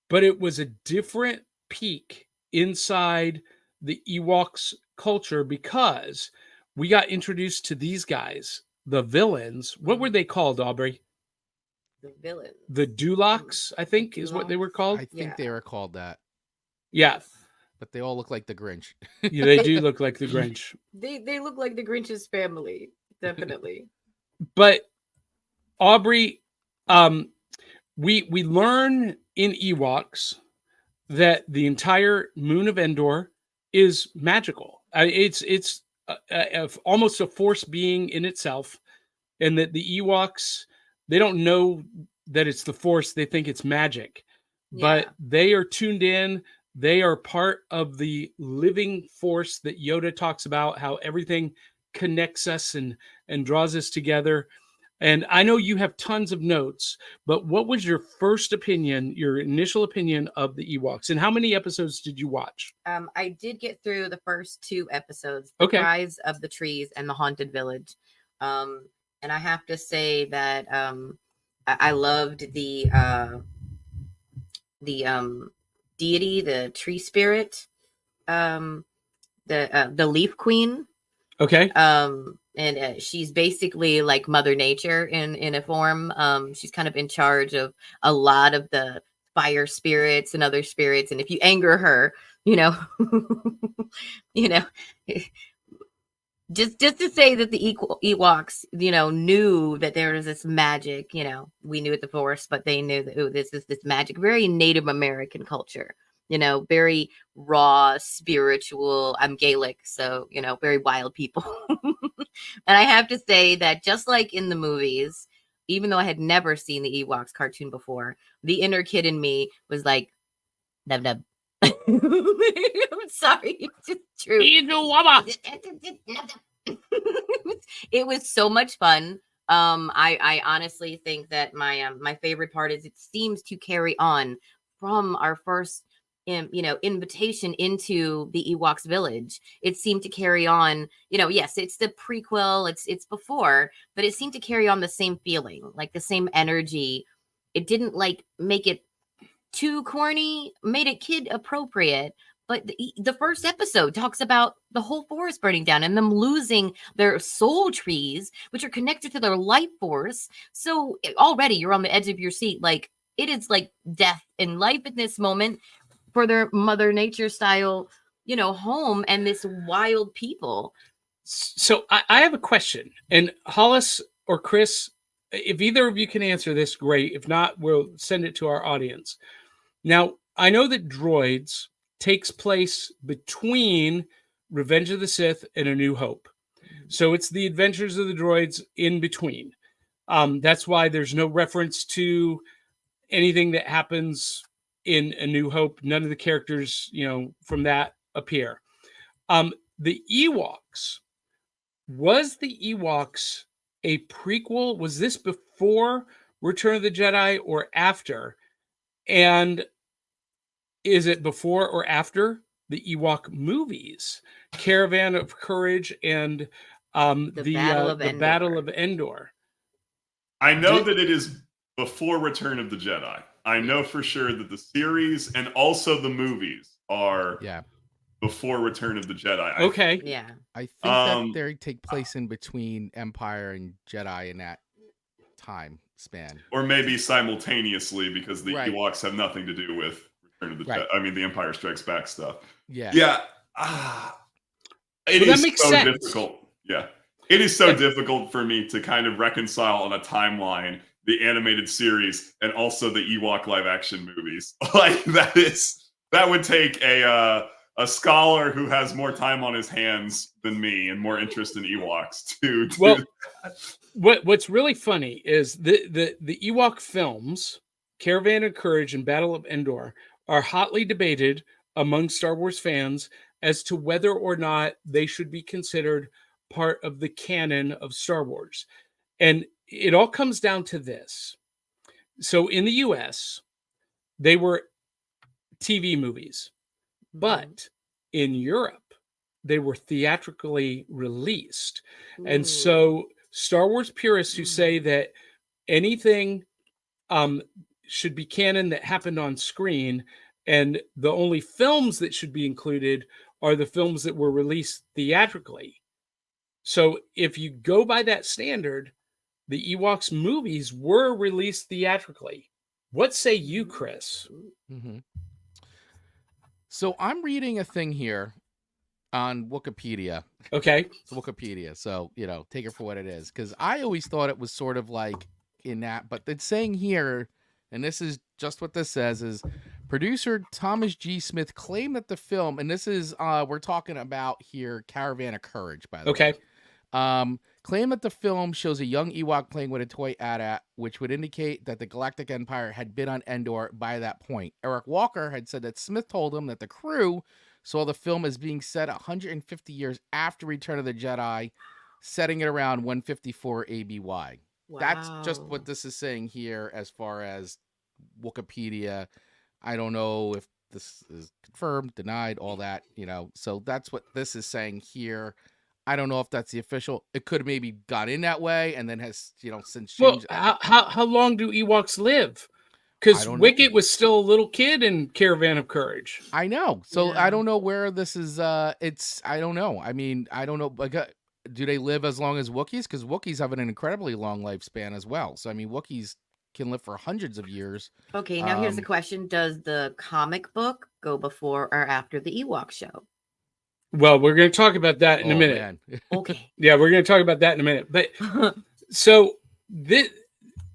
but it was a different peek inside the Ewoks culture because we got introduced to these guys, the villains. What were they called, Aubrey? The villains. The Dulocs, I think, is what they were called. I think they were called that. Yeah. But they all look like the Grinch. Yeah, they do look like the Grinch. They look like the Grinch's family, definitely. But Aubrey, we learn in Ewoks that the entire moon of Endor is magical. It's almost a force being in itself, and that the Ewoks, they don't know that it's the force; they think it's magic. But they are tuned in. They are part of the living force that Yoda talks about. How everything connects us and draws us together. And I know you have tons of notes, but what was your first opinion, your initial opinion of the Ewoks? And how many episodes did you watch? I did get through the first 2 episodes, Okay. The Rise of the Trees and The Haunted Village. And I have to say that I loved the deity, the tree spirit, the Leaf Queen. Okay. And she's basically like Mother Nature in a form. She's kind of in charge of a lot of the fire spirits and other spirits. And if you anger her, you know, just to say that the Ewoks, knew that there was this magic. We knew at the Force, but they knew that this is this magic, very Native American culture. Very raw, spiritual. I'm Gaelic, so, very wild people. And I have to say that just like in the movies, even though I had never seen the Ewoks cartoon before, the inner kid in me was like, nub nub. I'm sorry, it's just true. It was so much fun. I honestly think that my favorite part is it seems to carry on from our first invitation into the Ewoks village. It seemed to carry on, yes, it's the prequel, it's before, but it seemed to carry on the same feeling, like the same energy. It didn't like make it too corny, made it kid appropriate. But the first episode talks about the whole forest burning down and them losing their soul trees, which are connected to their life force. So already you're on the edge of your seat. Like, it is like death and life in this moment for their Mother Nature style, home and this wild people. So I have a question, and Hollis or Chris, if either of you can answer this, great. If not, we'll send it to our audience. Now, I know that Droids takes place between Revenge of the Sith and A New Hope. So it's the adventures of the droids in between. That's why there's no reference to anything that happens in A New Hope. None of the characters, from that appear. The Ewoks, was the Ewoks a prequel? Was this before Return of the Jedi or after? And is it before or after the Ewok movies, Caravan of Courage and the Battle of Endor? I know that it is before Return of the Jedi. I know for sure that the series and also the movies are before Return of the Jedi. Okay. I think that they take place in between Empire and Jedi in that time span. Or maybe simultaneously, because the Ewoks have nothing to do with Return of the Jedi. I mean, the Empire Strikes Back stuff. Yeah. It is so difficult. Yeah. It is so difficult for me to kind of reconcile on a timeline the animated series and also the Ewok live action movies. Like, that would take a scholar who has more time on his hands than me and more interest in Ewoks to well, what's really funny is the Ewok films, Caravan of Courage and Battle of Endor, are hotly debated among Star Wars fans as to whether or not they should be considered part of the canon of Star Wars. And it all comes down to this. So in the US, they were TV movies, but in Europe, they were theatrically released. And so Star Wars purists who say that anything should be canon that happened on screen, and the only films that should be included are the films that were released theatrically. So if you go by that standard, the Ewoks movies were released theatrically. What say you, Chris? Mm-hmm. So I'm reading a thing here on Wikipedia. Okay. It's Wikipedia. So, take it for what it is. Because I always thought it was sort of like in that, but it's saying here, and this is just what this says, is producer Thomas G. Smith claimed that the film, and this is, we're talking about here, Caravan of Courage, by the way. Claimed that the film shows a young Ewok playing with a toy AT-AT, which would indicate that the Galactic Empire had been on Endor by that point. Eric Walker had said that Smith told him that the crew saw the film as being set 150 years after Return of the Jedi, setting it around 154 ABY. Wow. That's just what this is saying here as far as Wikipedia. I don't know if this is confirmed, denied, all that, So that's what this is saying here. I don't know if that's the official. It could have maybe got in that way and then has, since changed. Well, how long do Ewoks live? Because Wicket was still a little kid in Caravan of Courage. I know. So I don't know where this is. I don't know. I mean, I don't know. Like, do they live as long as Wookiees? Because Wookiees have an incredibly long lifespan as well. So, I mean, Wookiees can live for hundreds of years. Okay, now here's the question. Does the comic book go before or after the Ewok show? Well, we're going to talk about that in a minute. Okay. Yeah, we're going to talk about that in a minute. But so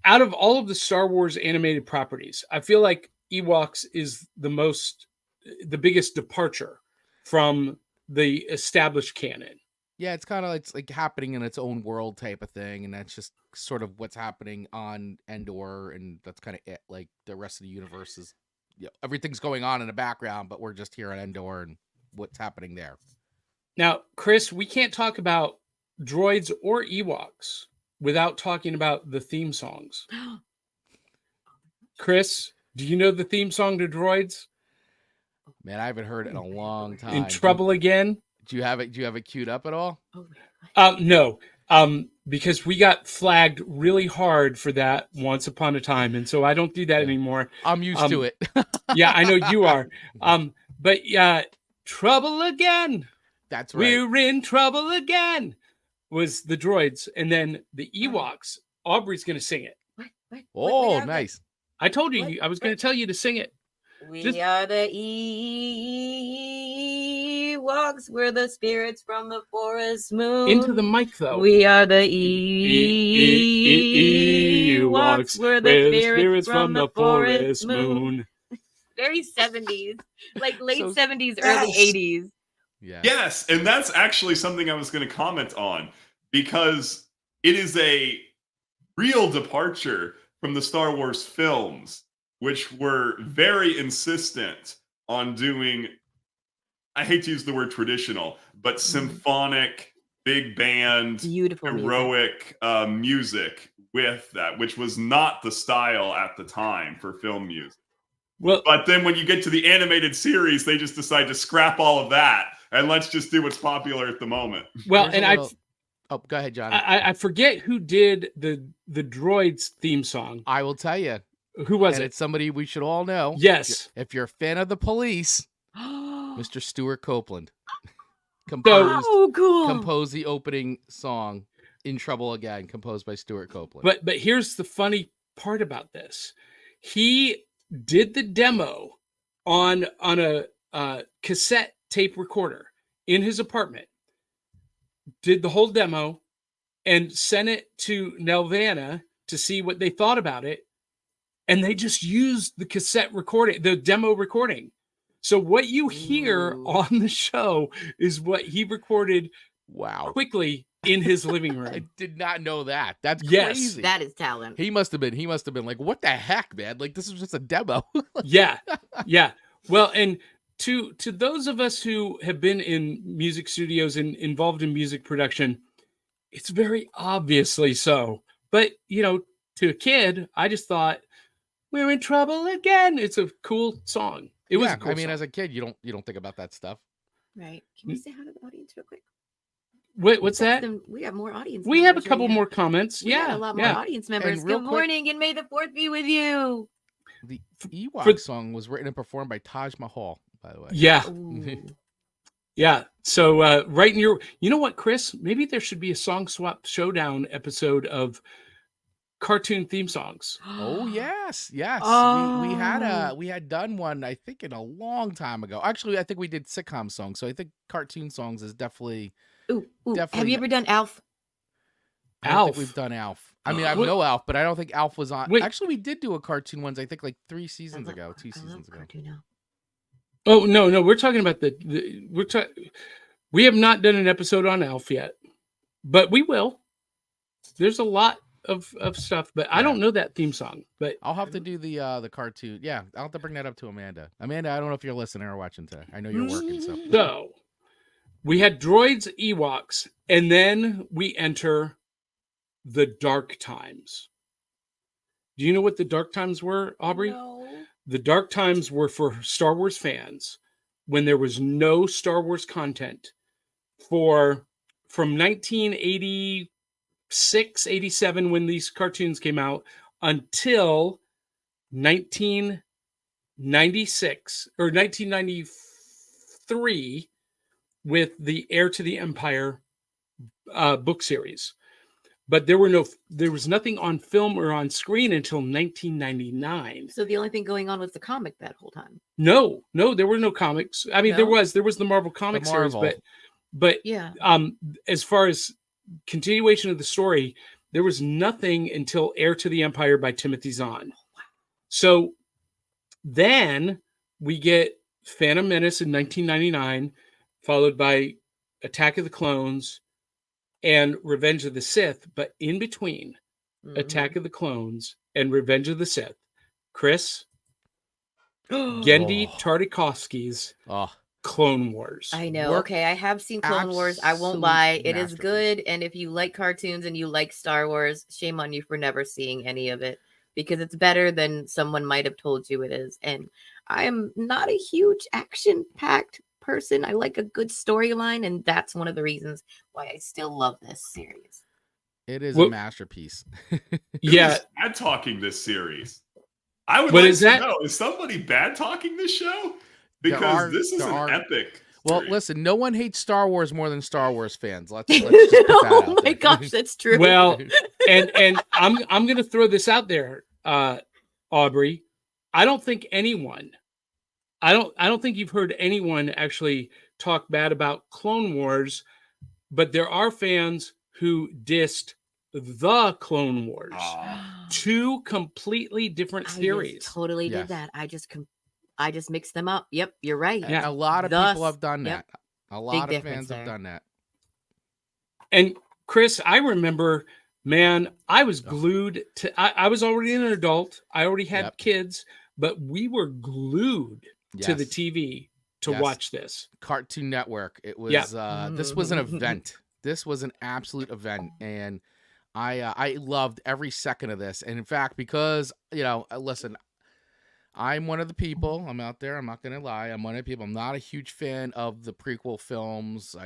out of all of the Star Wars animated properties, I feel like Ewoks is the biggest departure from the established canon. Yeah, it's like happening in its own world type of thing, and that's just sort of what's happening on Endor, and that's kind of it. Like the rest of the universe is, everything's going on in the background, but we're just here on Endor and what's happening there. Now, Chris, we can't talk about Droids or Ewoks without talking about the theme songs. Chris, do you know the theme song to Droids? Man, I haven't heard it in a long time. In Trouble Again? Do you have it? Do you have it queued up at all? No. Because we got flagged really hard for that once upon a time, and so I don't do that anymore. I'm used to it. Yeah, I know you are. But yeah, Trouble Again. That's right. We're in trouble again. Was the Droids, and then the Ewoks. Aubrey's going to sing it. Oh, nice. I told you I was going to tell you to sing it. We are the Ewoks. We're the spirits from the forest moon. Into the mic, though. We are the Ewoks. We're the spirits from the forest moon. Very 70s, like late 70s, early 80s. Yeah. Yes, and that's actually something I was going to comment on, because it is a real departure from the Star Wars films, which were very insistent on doing, I hate to use the word traditional, but symphonic, big band, beautiful heroic music with that, which was not the style at the time for film music. Well, but then when you get to the animated series, they just decide to scrap all of that and let's just do what's popular at the moment. Well, and oh, go ahead, John. I forget who did the Droids theme song. I will tell you. Who was it? It's somebody we should all know. Yes. If you're a fan of the Police, Mr. Stuart Copeland composed the opening song "In Trouble Again," composed by Stuart Copeland. But here's the funny part about this: he did the demo on a cassette tape recorder in his apartment, did the whole demo, and sent it to Nelvana to see what they thought about it. And they just used the cassette recording, the demo recording. So what you hear on the show is what he recorded quickly in his living room. I did not know that. That's crazy. That is talent. He must have been like, what the heck, man? Like, this is just a demo. Yeah. Well, and to those of us who have been in music studios and involved in music production, it's very obviously so. But, to a kid, I just thought, we're in trouble again. It's a cool song. It was a cool song. As a kid, you don't think about that stuff. Right. Can we say hi to the audience real quick? What's that? We have more audience. We have a couple more comments. We got a lot more audience members. Good morning, and may the 4th be with you. The Ewok song was written and performed by Taj Mahal, by the way. Yeah. Yeah. So right in you know what, Chris? Maybe there should be a Song Swap Showdown episode of cartoon theme songs. Oh yes. Oh. We had done one, I think, in a long time ago. Actually, I think we did sitcom songs. So I think cartoon songs is definitely. Definitely. Have you ever done Alf? I don't think we've done Alf. I mean, I know Alf, but I don't think Alf was on. Wait. Actually, we did do a cartoon ones, I think, like 2 seasons ago. Oh no, we're talking about we have not done an episode on Alf yet, but we will. There's a lot of stuff, but I don't know that theme song. But I'll have to do the cartoon. Yeah, I'll have to bring that up to Amanda. Amanda, I don't know if you're listening or watching today. I know you're working. So we had Droids, Ewoks, and then we enter the Dark Times. Do you know what the Dark Times were, Aubrey? No. The Dark Times were for Star Wars fans when there was no Star Wars content from 1986, 87, when these cartoons came out, until 1996 or 1993 with the Heir to the Empire book series. But there was nothing on film or on screen until 1999. So the only thing going on was the comic that whole time. No, there were no comics. I mean, there was the Marvel comic series, but yeah. As far as continuation of the story, there was nothing until Heir to the Empire by Timothy Zahn. So then we get Phantom Menace in 1999, followed by Attack of the Clones and Revenge of the Sith. But in between Attack of the Clones and Revenge of the Sith, Chris, Genndy Tartakovsky's Clone Wars. I know. Okay, I have seen Clone Wars. I won't lie. It is good. And if you like cartoons and you like Star Wars, shame on you for never seeing any of it, because it's better than someone might have told you it is. And I am not a huge action-packed person. I like a good storyline, and that's one of the reasons why I still love this series. It is a Well, masterpiece. yeah. Who's bad talking this series? I would What like is to that? know, is somebody bad talking this show? There Because are- this is there an are- epic Well, series. listen, no one hates Star Wars more than Star Wars fans. Let's just put that Oh out my there. gosh, that's true. Well, and I'm gonna throw this out there, Aubrey. I don't think you've heard anyone actually talk bad about Clone Wars, but there are fans who dissed the Clone Wars. Aw. Two completely different I series. just totally Yes. did that. I just mixed them up. Yep, you're right. Yeah. A lot of Thus- people have done yep. that. A lot of difference fans have there. done that. And Chris, I remember, man, I was Ugh. glued to. I was already an adult. I already had Yep. kids, but we were glued to the Yes. TV to Yes. watch this. Cartoon Network. It was Yeah. this was an event. This was an absolute event, and I loved every second of this. And in fact, because listen, I'm one of the people. I'm out there. I'm not gonna lie. I'm one of the people. I'm not a huge fan of the prequel films.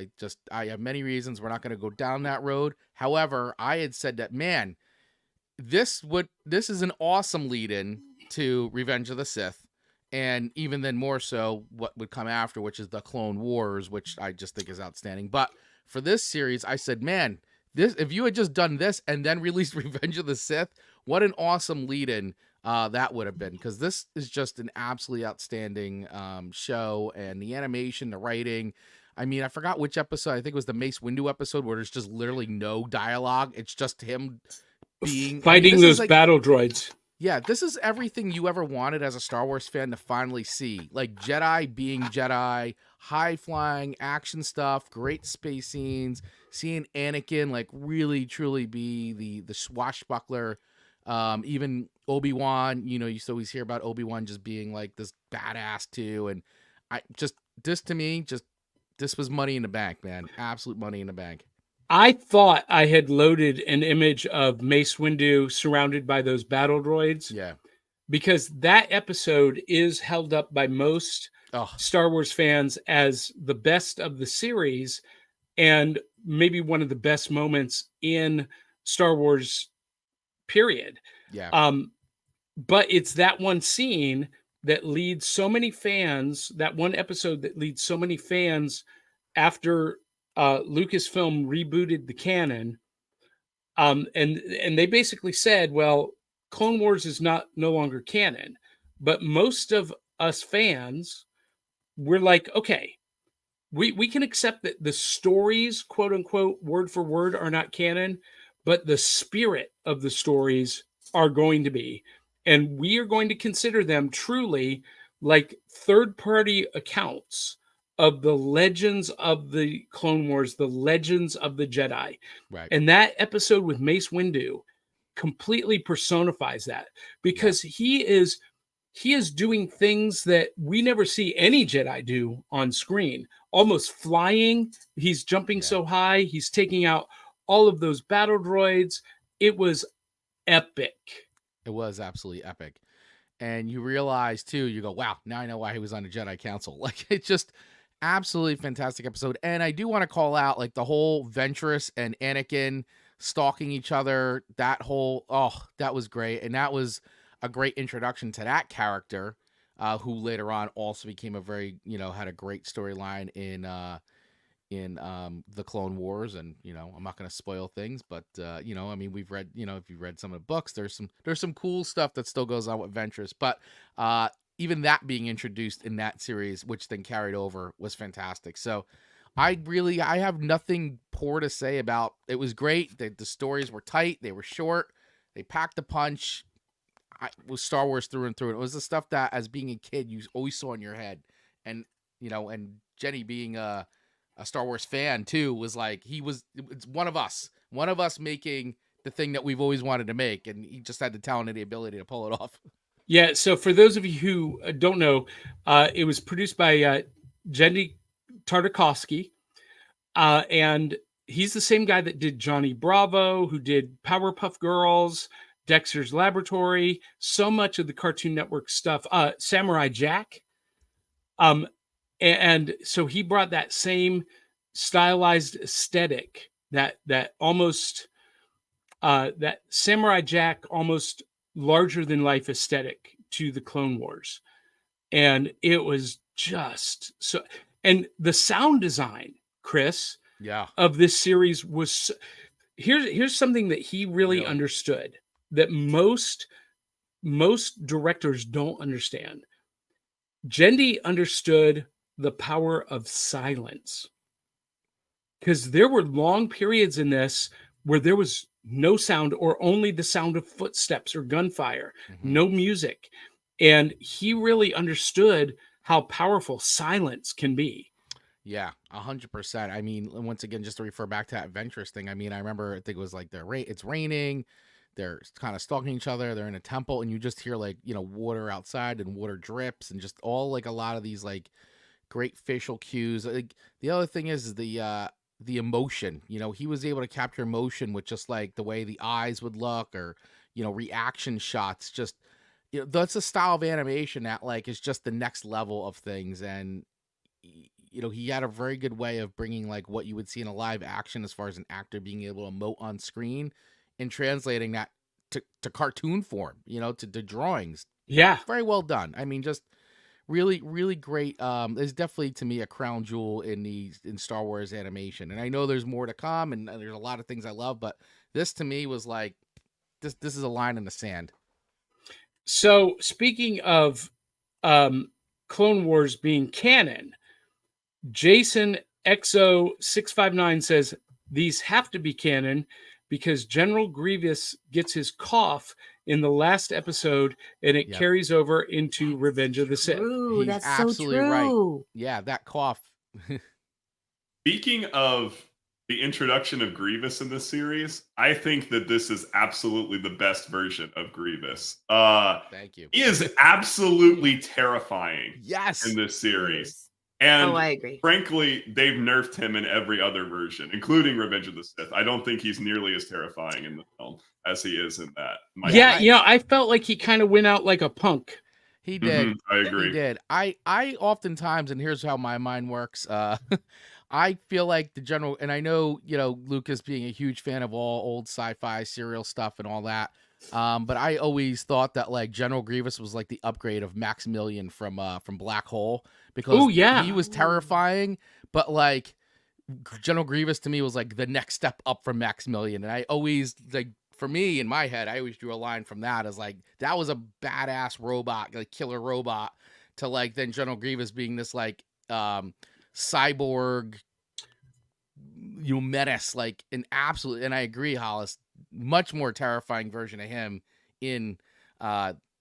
I have many reasons. We're not gonna go down that road. However, I had said that, man, this is an awesome lead-in to Revenge of the Sith. And even then more so what would come after, which is the Clone Wars, which I just think is outstanding. But for this series, I said, man, if you had just done this and then released Revenge of the Sith, what an awesome lead-in that would have been. Because this is just an absolutely outstanding show. And the animation, the writing. I mean, I forgot which episode. I think it was the Mace Windu episode where there's just literally no dialogue. It's just him Fighting this is those like- battle droids. Yeah, this is everything you ever wanted as a Star Wars fan to finally see. Like Jedi being Jedi, high-flying action stuff, great space scenes, seeing Anakin like really truly be the swashbuckler. Even Obi-Wan, you always hear about Obi-Wan just being like this badass too. And this was money in the bank, man. Absolute money in the bank. I thought I had loaded an image of Mace Windu surrounded by those battle droids. Yeah. Because that episode is held up by most Oh, Star Wars fans as the best of the series and maybe one of the best moments in Star Wars, period. yeah. But it's that one scene that leads so many fans, that one episode that leads so many fans after Lucasfilm rebooted the canon. And they basically said, well, Clone Wars is no longer canon. But most of us fans, we're like, okay, we can accept that the stories, quote unquote, word for word, are not canon, but the spirit of the stories are going to be. And we are going to consider them truly like third-party accounts of the legends of the Clone Wars, the legends of the Jedi. Right. And that episode with Mace Windu completely personifies that, because he is doing things that we never see any Jedi do on screen, almost flying. He's jumping so high. He's taking out all of those battle droids. It was epic. It was absolutely epic. And you realize too, you go, wow, now I know why he was on the Jedi Council. Like, it's just absolutely fantastic episode. And I do want to call out like the whole Ventress and Anakin stalking each other. That was great. And that was a great introduction to that character, who later on also became a very, had a great storyline in the Clone Wars. And I'm not going to spoil things, but we've read, if you've read some of the books, there's some cool stuff that still goes on with Ventress. But even that being introduced in that series, which then carried over, was fantastic. So I have nothing poor to say about it. Was great. The stories were tight, they were short, they packed a punch. It was Star Wars through and through. And it was the stuff that, as being a kid, you always saw in your head. And and Jenny being a Star Wars fan too, was like, it's one of us making the thing that we've always wanted to make, and he just had the talent and the ability to pull it off. Yeah. So for those of you who don't know, it was produced by Jenny Tartakovsky, and he's the same guy that did Johnny Bravo, who did Powerpuff Girls, Dexter's Laboratory, so much of the Cartoon Network stuff, Samurai Jack. And so he brought that same stylized aesthetic, that almost that Samurai Jack, almost larger than life aesthetic to the Clone Wars. And it was just so, and the sound design, Chris, of this series was, here's something that he really understood that most directors don't understand. Genndy understood the power of silence, because there were long periods in this where there was no sound, or only the sound of footsteps or gunfire, no music. And he really understood how powerful silence can be. Yeah, 100%. I mean, once again, just to refer back to that adventurous thing, I mean, I remember, I think it was like it's raining, they're kind of stalking each other, they're in a temple, and you just hear like, water outside and water drips, and just all like a lot of these like great facial cues. Like, the other thing is the emotion. He was able to capture emotion with just like the way the eyes would look, or reaction shots. Just that's a style of animation that like is just the next level of things. And he had a very good way of bringing like what you would see in a live action, as far as an actor being able to emote on screen, and translating that to cartoon form, to drawings. Yeah, very well done. I mean, just really, really great. There's definitely, to me, a crown jewel in Star Wars animation, and I know there's more to come, and there's a lot of things I love, but this to me was like, this is a line in the sand. So speaking of Clone Wars being canon, Jason XO659 says these have to be canon because General Grievous gets his cough in the last episode, and it carries over into Revenge of the Sith. True, He's that's absolutely so true. right. Yeah, that cough. Speaking of the introduction of Grievous in this series, I think that this is absolutely the best version of Grievous. Thank you. He is absolutely terrifying. Yes. In this series. Yes. And I agree. Frankly, they've nerfed him in every other version, including Revenge of the Sith. I don't think he's nearly as terrifying in the film as he is in that. I felt like he kind of went out like a punk. He did. I agree. He did. I oftentimes, and here's how my mind works. I feel like the general, and I know, Lucas being a huge fan of all old sci-fi serial stuff and all that. But I always thought that like General Grievous was like the upgrade of Maximilian from Black Hole, because he was terrifying, but like General Grievous to me was like the next step up from Maximilian. And I always, like, for me in my head, I always drew a line from that as like, that was a badass robot, like killer robot, to like then General Grievous being this like cyborg, menace, like an absolute, and I agree, Hollis, much more terrifying version of him in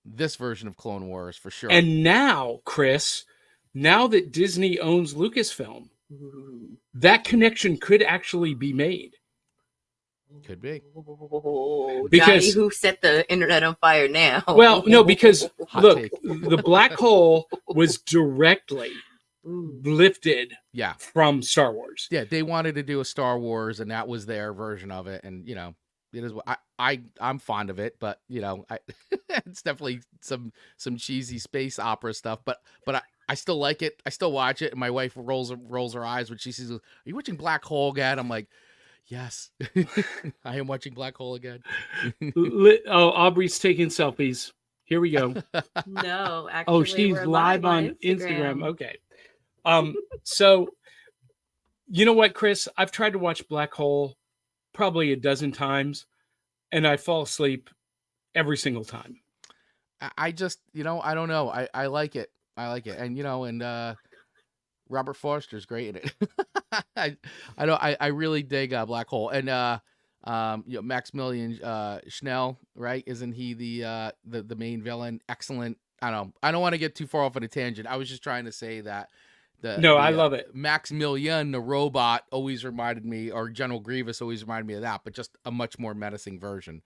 this version of Clone Wars for sure. And now, Chris, now that Disney owns Lucasfilm, that connection could actually be made. Could be. Because Johnny, who set the internet on fire now? Well, no, because look, take. the Black Hole was directly lifted from Star Wars. Yeah, they wanted to do a Star Wars, and that was their version of it. And it is. I'm fond of it, but it's definitely some cheesy space opera stuff. But I still like it. I still watch it, and my wife rolls her eyes when she sees, "Are you watching Black Hole again?" I'm like, yes, I am watching Black Hole again. Aubrey's taking selfies. Here we go. No, actually, she's we're live on Instagram. Okay. So you know what, Chris? I've tried to watch Black Hole probably a dozen times, and I fall asleep every single time. I just, I don't know. I like it. I like it. And, and Robert Forster's great in it. I really dig Black Hole. And Maximilian Schnell, right? Isn't he the main villain? Excellent. I don't want to get too far off on a tangent. I was just trying to say that I love it. Maximilian, the robot, always reminded me, or General Grievous always reminded me of that, but just a much more menacing version.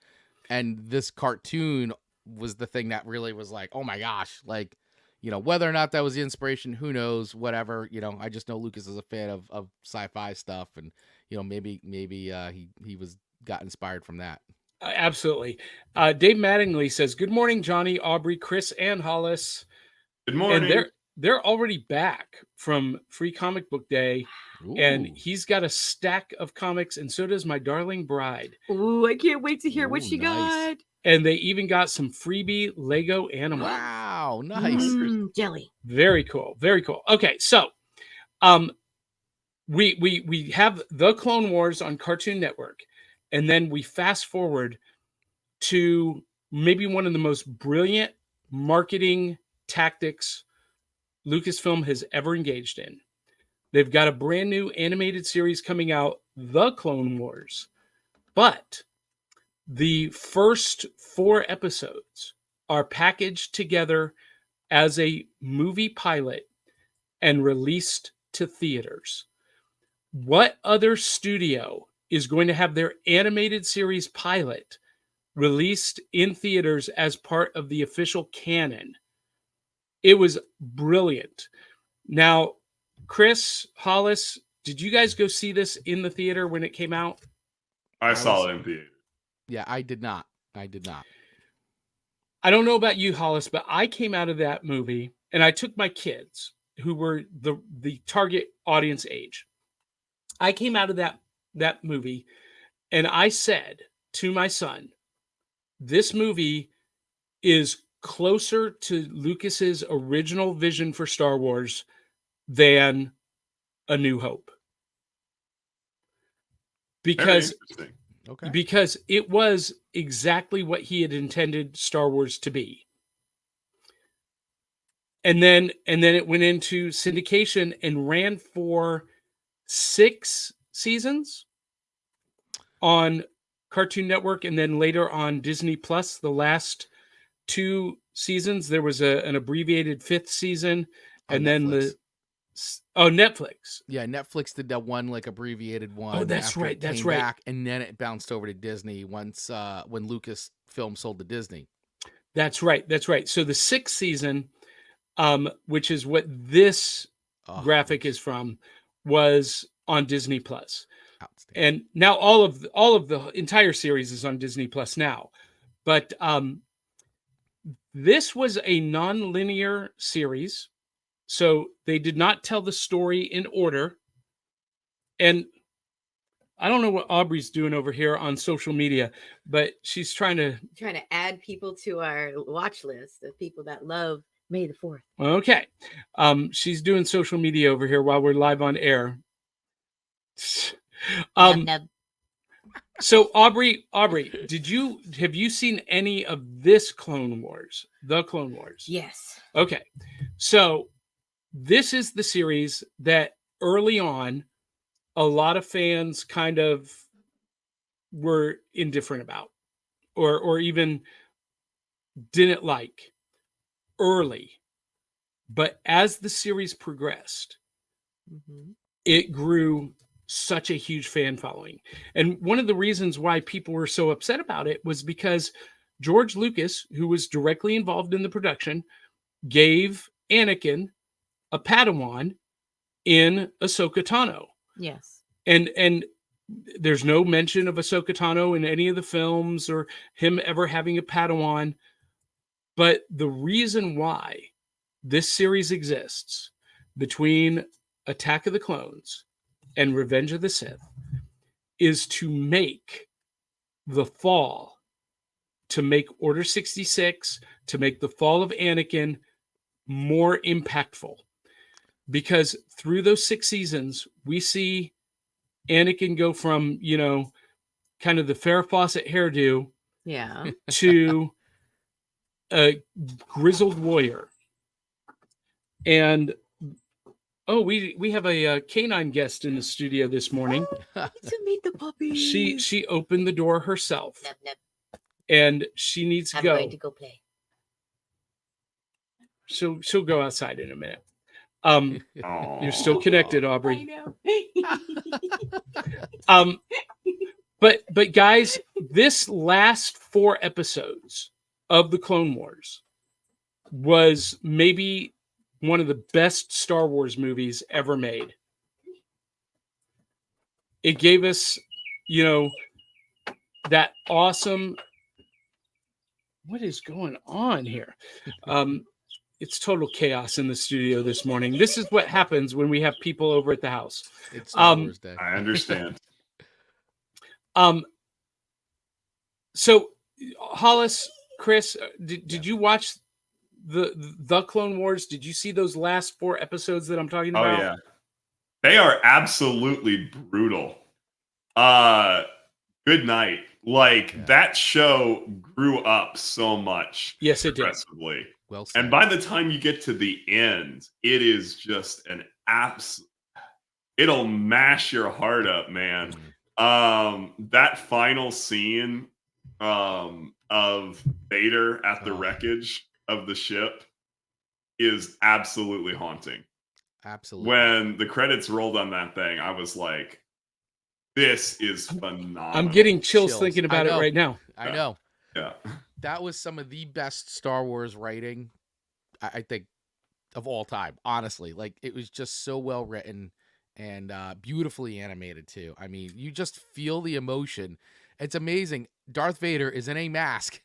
And this cartoon was the thing that really was like, oh my gosh, like, whether or not that was the inspiration, who knows, whatever, I just know Lucas is a fan of sci-fi stuff, and, maybe he got inspired from that. Absolutely. Dave Mattingly says, "Good morning, Johnny, Aubrey, Chris, and Hollis." Good And morning. they're already back from Free Comic Book Day, and Ooh. he's got a stack of comics, and so does my darling bride. Ooh, I can't wait to hear what Ooh, she nice. got. And they even got some freebie Lego animals. Wow, nice. Jelly. Very cool. Very cool. Okay, so we have the Clone Wars on Cartoon Network, and then we fast forward to maybe one of the most brilliant marketing tactics Lucasfilm has ever engaged in. They've got a brand new animated series coming out, The Clone Wars. But the first 4 episodes are packaged together as a movie pilot and released to theaters. What other studio is going to have their animated series pilot released in theaters as part of the official canon? It was brilliant. Now, Chris, Hollis, did you guys go see this in the theater when it came out? I saw it in theater. Yeah, I did not. I did not. I don't know about you, Hollis, but I came out of that movie and I took my kids who were the target audience age. I came out of that movie and I said to my son, this movie is closer to Lucas's original vision for Star Wars than A New Hope. Very Because interesting. Okay. because it was exactly what he had intended Star Wars to be. And then it went into syndication and ran for 6 seasons on Cartoon Network, and then later on Disney Plus. The last 2 seasons, there was an abbreviated 5th season, On and then Netflix. Netflix. Yeah, Netflix did that one like abbreviated one. Oh, that's after right. It That's came right. back, and then it bounced over to Disney once when Lucasfilm sold to Disney. That's right. That's right. So the 6th season, which is what this graphic is from, was on Disney Plus. Outstanding. And now all of the entire series is on Disney Plus now. But this was a non-linear series, so they did not tell the story in order. And I don't know what Aubrey's doing over here on social media, but she's trying to add people to our watch list of people that love May the 4th. Okay. She's doing social media over here while we're live on air. Nub, nub. So Aubrey, have you seen any of this Clone Wars? The Clone Wars? Yes. Okay. So this is the series that early on a lot of fans kind of were indifferent about or even didn't like early. But as the series progressed, it grew such a huge fan following. And one of the reasons why people were so upset about it was because George Lucas, who was directly involved in the production, gave Anakin a Padawan in Ahsoka Tano. Yes. And there's no mention of Ahsoka Tano in any of the films or him ever having a Padawan. But the reason why this series exists between Attack of the Clones and Revenge of the Sith is to make the fall, to make Order 66, to make the fall of Anakin more impactful. Because through those 6 seasons, we see Anakin go from, kind of the Farrah Fawcett hairdo to a grizzled warrior. And we have a canine guest in the studio this morning. To meet the puppy. She opened the door herself. Nub, nub. And she needs to I'm go. going to go play. She'll go outside in a minute. You're still connected, Aubrey. I know. But guys, this last 4 episodes of the Clone Wars was maybe one of the best Star Wars movies ever made. It gave us, that awesome. What is going on here? It's total chaos in the studio this morning. This is what happens when we have people over at the house. It's Star Wars Day. I understand. So Hollis, Chris, did you watch the Clone Wars? Did you see those last 4 episodes that I'm talking about? Oh yeah, they are absolutely brutal. Good night. Like that show grew up so much. Yes, it did. Progressively. Well said. And by the time you get to the end, it is just an it'll mash your heart up, man. That final scene of Vader at the wreckage of the ship is absolutely haunting. Absolutely. When the credits rolled on that thing, I was like, this is phenomenal. I'm getting chills thinking about it right now. I know. Yeah. That was some of the best Star Wars writing, I think, of all time. Honestly, like it was just so well written and beautifully animated too. I mean, you just feel the emotion. It's amazing. Darth Vader is in a mask,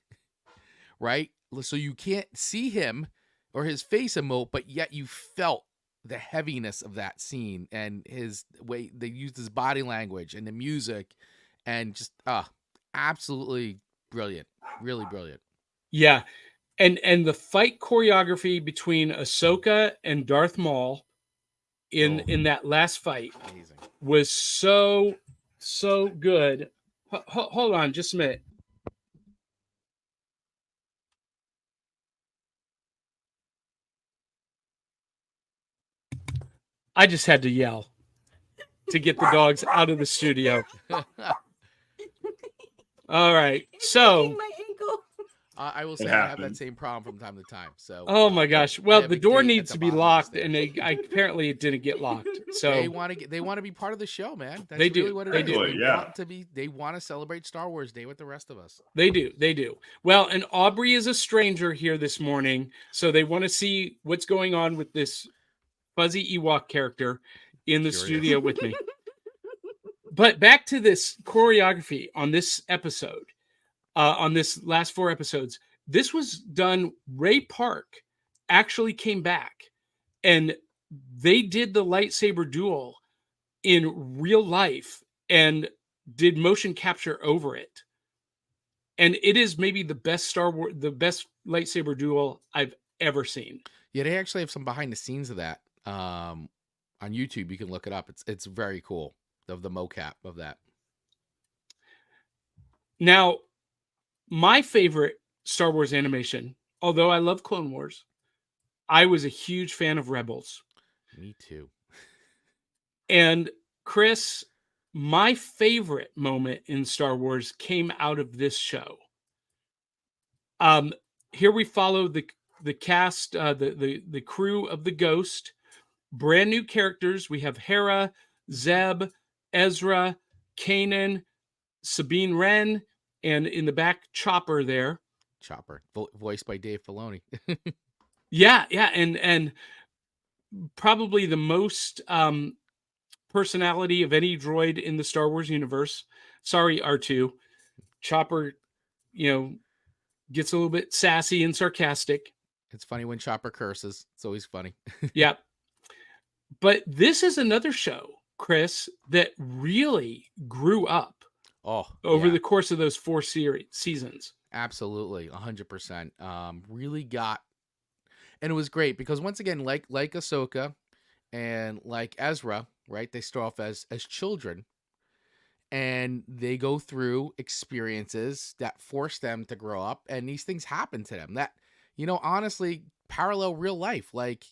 right? So you can't see him or his face emote, but yet you felt the heaviness of that scene and his way they used his body language and the music and just absolutely brilliant. Really brilliant. Yeah. And the fight choreography between Ahsoka and Darth Maul in that last fight Amazing. was so good. Hold on just a minute. I just had to yell to get the dogs out of the studio. All right. So my ankle. I will say I have that same problem from time to time. So oh my gosh. Well, the door needs to be locked and apparently it didn't get locked. So they want to be part of the show, man. That's they do. really what it they is. do. They want to celebrate Star Wars Day with the rest of us. They do. Well, and Aubrey is a stranger here this morning, so they want to see what's going on with this fuzzy Ewok character in the studio with me. But back to this choreography on this episode, on this last 4 episodes. This was done. Ray Park actually came back and they did the lightsaber duel in real life and did motion capture over it. And it is maybe the best the best lightsaber duel I've ever seen. Yeah, they actually have some behind the scenes of that on YouTube. You can look it up. It's very cool, of the mocap of that. Now, my favorite Star Wars animation, although I love Clone Wars, I was a huge fan of Rebels. Me too. And Chris, my favorite moment in Star Wars came out of this show. Here we follow the cast, the crew of the Ghost, brand new characters. We have Hera, Zeb, Ezra, Kanan, Sabine Wren, and in the back, Chopper there. Chopper, voiced by Dave Filoni. Yeah, and probably the most personality of any droid in the Star Wars universe. Sorry, R2. Chopper, gets a little bit sassy and sarcastic. It's funny when Chopper curses. It's always funny. Yeah. But this is another show, Chris, that really grew up over the course of those 4 seasons. Absolutely, 100%. Really got, and it was great because once again, like Ahsoka and like Ezra, right? They start off as children, and they go through experiences that force them to grow up, and these things happen to them that, honestly parallel real life. Like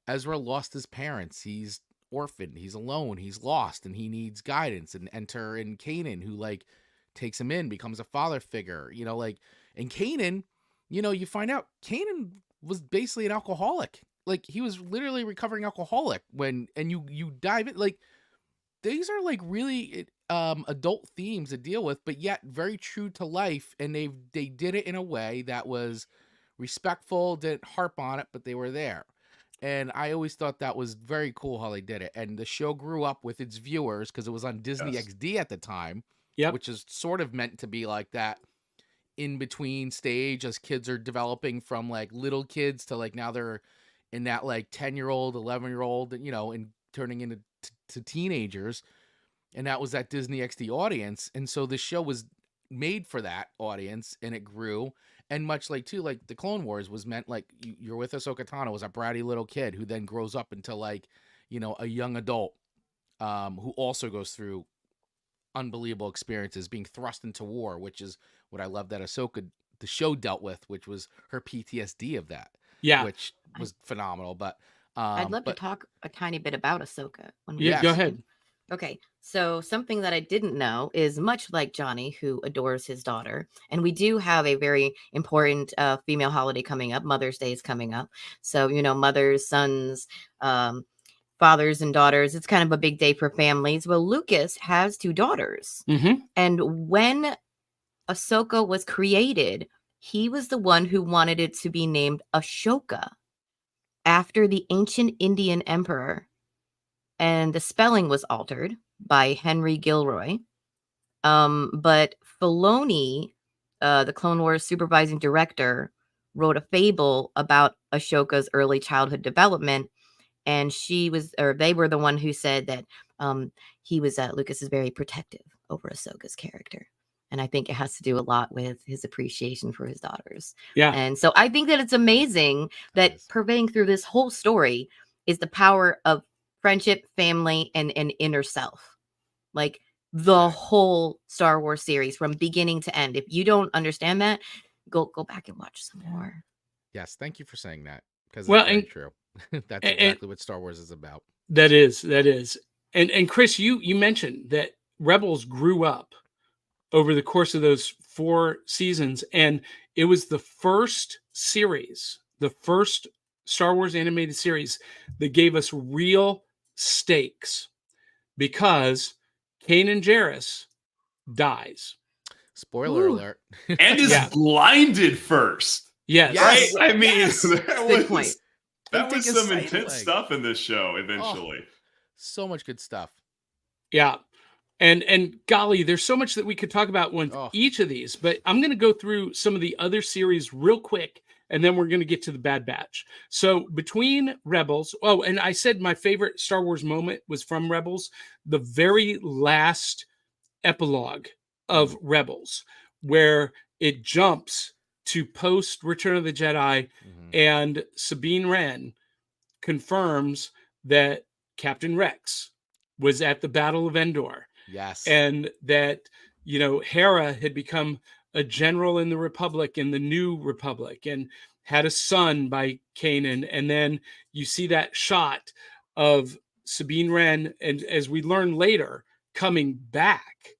Ezra lost his parents. He's orphaned. He's alone. He's lost, and he needs guidance. And enter in Kanan, who takes him in, becomes a father figure. And Kanan, you find out Kanan was basically an alcoholic. Like he was literally recovering alcoholic and you dive in. Like these are really adult themes to deal with, but yet very true to life. And they did it in a way that was respectful, didn't harp on it, but they were there. And I always thought that was very cool how they did it. And the show grew up with its viewers because it was on Disney XD at the time. Yep. which is sort of meant to be like that in between stage as kids are developing from like little kids to like now they're in that like 10-year-old, 11-year-old, and turning into to teenagers. And that was that Disney XD audience. And so the show was made for that audience, and it grew. And much like too, like the Clone Wars was meant like you're with Ahsoka Tano as a bratty little kid who then grows up into like, a young adult who also goes through unbelievable experiences being thrust into war, which is what I love that Ahsoka, the show, dealt with, which was her PTSD of that. Yeah. Which was phenomenal. But I'd love to talk a tiny bit about Ahsoka. Yeah, go ahead. Okay, so something that I didn't know is much like Johnny, who adores his daughter, and we do have a very important female holiday coming up. Mother's Day is coming up. So, mothers, sons, fathers, and daughters. It's kind of a big day for families. Well, Lucas has 2 daughters. Mm-hmm. And when Ahsoka was created, he was the one who wanted it to be named Ashoka after the ancient Indian emperor. And the spelling was altered by Henry Gilroy. But Filoni, the Clone Wars supervising director, wrote a fable about Ashoka's early childhood development. And they were the one who said that Lucas is very protective over Ahsoka's character. And I think it has to do a lot with his appreciation for his daughters. Yeah. And so I think that it's amazing that pervading through this whole story is the power of friendship, family, and inner self. Like the whole Star Wars series from beginning to end. If you don't understand that, go back and watch some more. Yes, thank you for saying that, because Well, it's very true. That's exactly what Star Wars is about. That is. And Chris, you mentioned that Rebels grew up over the course of those 4 seasons, and it was the first series, the first Star Wars animated series that gave us real stakes, because Kanan Jarrus dies. Spoiler alert. And is blinded first. Yes. Right? I mean, Good point. That was some intense stuff in this show eventually. So much good stuff. Yeah. And golly, there's so much that we could talk about with each of these, but I'm going to go through some of the other series real quick, and then we're going to get to the Bad Batch. So between Rebels, and I said my favorite Star Wars moment was from Rebels, the very last epilogue of Rebels, where it jumps to post Return of the Jedi, and Sabine Wren confirms that Captain Rex was at the Battle of Endor. Yes. And that, Hera had become a general in the Republic, in the New Republic, and had a son by Kanan. And then you see that shot of Sabine Wren, and as we learn later, coming back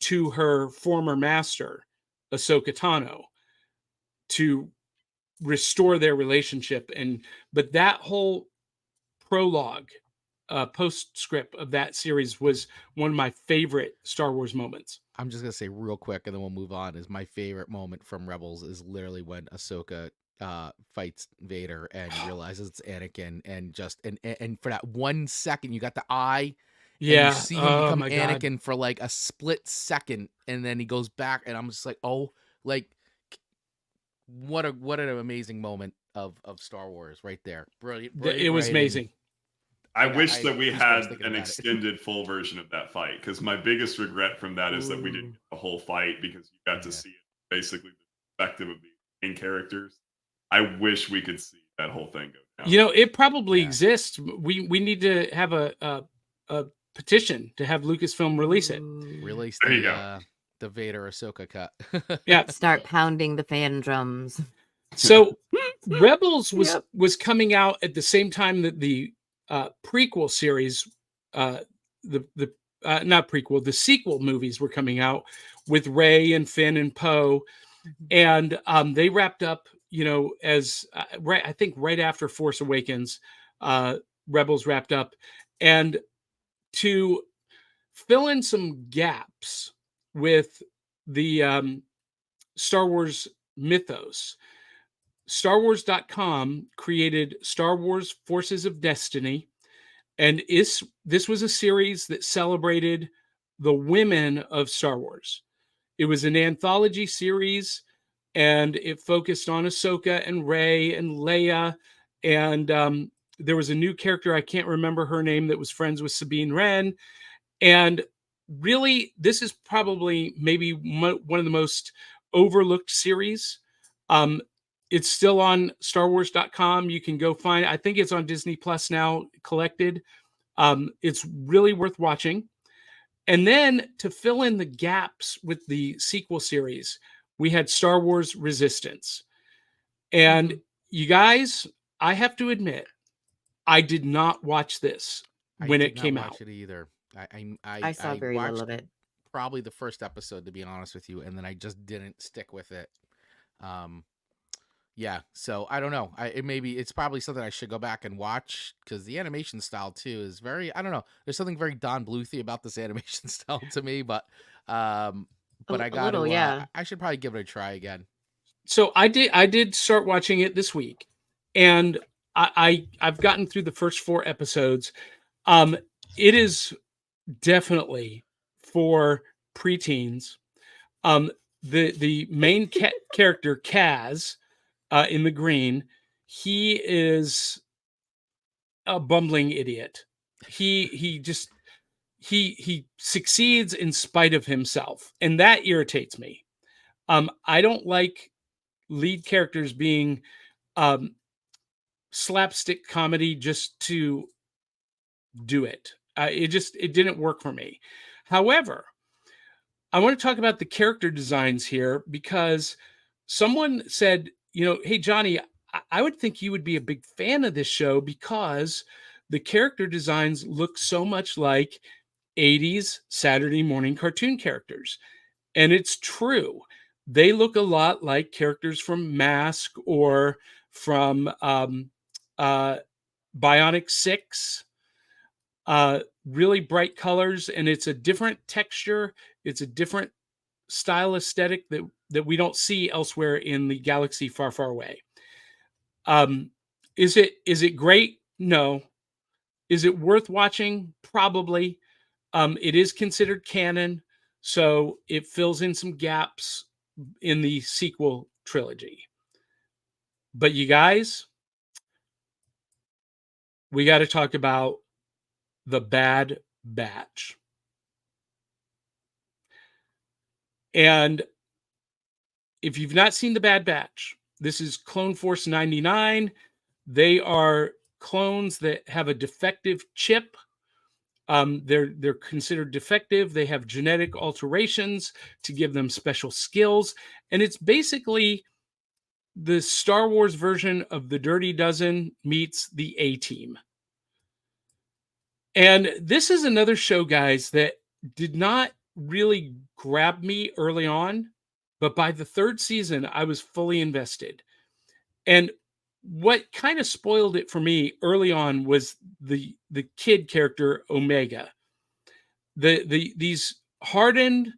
to her former master, Ahsoka Tano, to restore their relationship. But that whole prologue, postscript of that series was one of my favorite Star Wars moments. I'm just gonna say real quick, and then we'll move on. Is my favorite moment from Rebels is literally when Ahsoka fights Vader and realizes it's Anakin, and for that 1 second, you got the eye. Yeah, and you see him become Anakin for like a split second, and then he goes back, and I'm just like, what an amazing moment of Star Wars right there. Brilliant. It was amazing. I wish that we had an extended full version of that fight, because my biggest regret from that is that we didn't get the whole fight, because you got to see it basically the perspective of the main characters. I wish we could see that whole thing go down. It probably exists. We need to have a petition to have Lucasfilm release it. Release the Vader Ahsoka cut. Yeah. Start pounding the fan drums. So Rebels was coming out at the same time that the prequel series, not prequel, the sequel movies were coming out with Rey and Finn and Poe, and they wrapped up, as I think right after Force Awakens, Rebels wrapped up, and to fill in some gaps with the Star Wars mythos, StarWars.com created Star Wars Forces of Destiny, and this was a series that celebrated the women of Star Wars. It was an anthology series, and it focused on Ahsoka and Rey and Leia, and there was a new character, I can't remember her name, that was friends with Sabine Wren. And really, this is probably maybe one of the most overlooked series. Um, it's still on StarWars.com. You can go find it. I think it's on Disney Plus now, collected. It's really worth watching. And then to fill in the gaps with the sequel series, we had Star Wars Resistance. And you guys, I have to admit, I did not watch this when it came out. I did not watch it either. I saw very little of it. Probably the first episode, to be honest with you, and then I just didn't stick with it. Yeah, so I don't know. It's probably something I should go back and watch, because the animation style too is very, I don't know. There's something very Don Bluethy about this animation style to me, but I got to. Yeah. I should probably give it a try again. So I did start watching it this week, and I've gotten through the first 4 episodes. It is definitely for preteens. The main character, Kaz, in the green, he is a bumbling idiot. He succeeds in spite of himself, and that irritates me. I don't like lead characters being slapstick comedy just to do it. It didn't work for me. However, I want to talk about the character designs here, because someone said, hey, Johnny, I would think you would be a big fan of this show because the character designs look so much like 80s Saturday morning cartoon characters. And it's true. They look a lot like characters from Mask or from Bionic 6. Really bright colors, and it's a different texture. It's a different style aesthetic that we don't see elsewhere in the galaxy far, far away. Is it great? No. Is it worth watching? Probably. It is considered canon, so it fills in some gaps in the sequel trilogy. But you guys, we got to talk about The Bad Batch. And if you've not seen The Bad Batch, this is Clone Force 99. They are clones that have a defective chip. They're considered defective. They have genetic alterations to give them special skills. And it's basically the Star Wars version of the Dirty Dozen meets the A-Team. And this is another show, guys, that did not really grab me early on, but by the 3rd season, I was fully invested. And what kind of spoiled it for me early on was the kid character, Omega. These hardened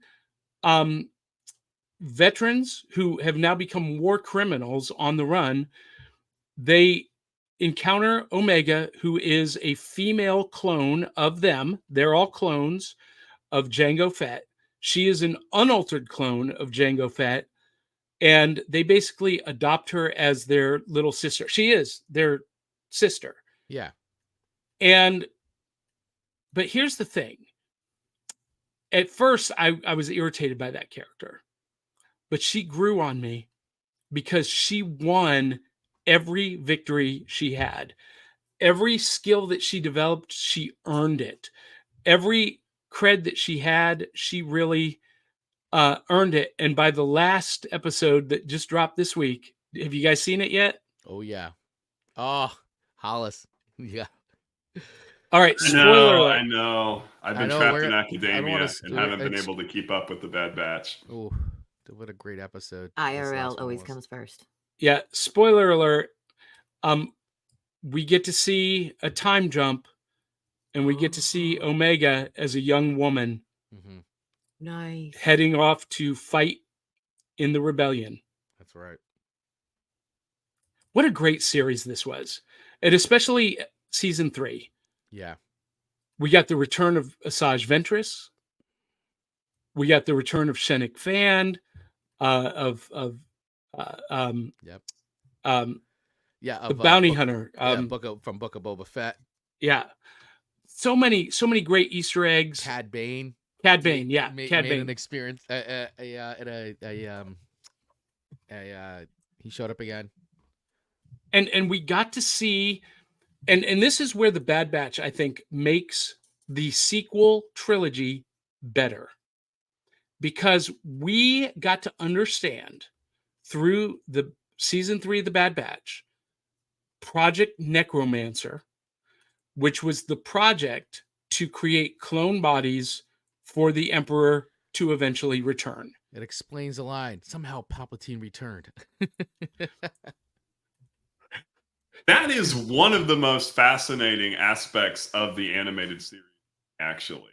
veterans who have now become war criminals on the run, they encounter Omega, who is a female clone of them. They're all clones of Jango Fett. She is an unaltered clone of Jango Fett, and they basically adopt her as their little sister. She is their sister. Yeah. But here's the thing. At first, I was irritated by that character, but she grew on me because she won every victory she had. Every skill that she developed, she earned it. Every cred that she had, she really earned it. And by the last episode that just dropped this week, have you guys seen it yet? Oh, yeah. Oh, Hollis. Yeah. All right. Spoiler alert. I know. I've been trapped in academia and haven't been able to keep up with The Bad Batch. Oh, what a great episode. IRL always comes first. Yeah. Spoiler alert. We get to see a time jump, and we get to see Omega as a young woman. Mm-hmm. Nice. Heading off to fight in the rebellion. That's right. What a great series this was. And especially season 3. Yeah. We got the return of Asajj Ventress. We got the return of Shenik Fan, of Yep. the Of bounty hunter. from Book of Boba Fett. Yeah, so many great Easter eggs. Cad Bane. Cad Bane, yeah, Cad made Bane. an experience. He showed up again. And we got to see, and this is where the Bad Batch, I think, makes the sequel trilogy better, because we got to understand through the season 3 of the Bad Batch, Project Necromancer, which was the project to create clone bodies for the Emperor to eventually return. It explains the line. Somehow Palpatine returned. That is one of the most fascinating aspects of the animated series, actually,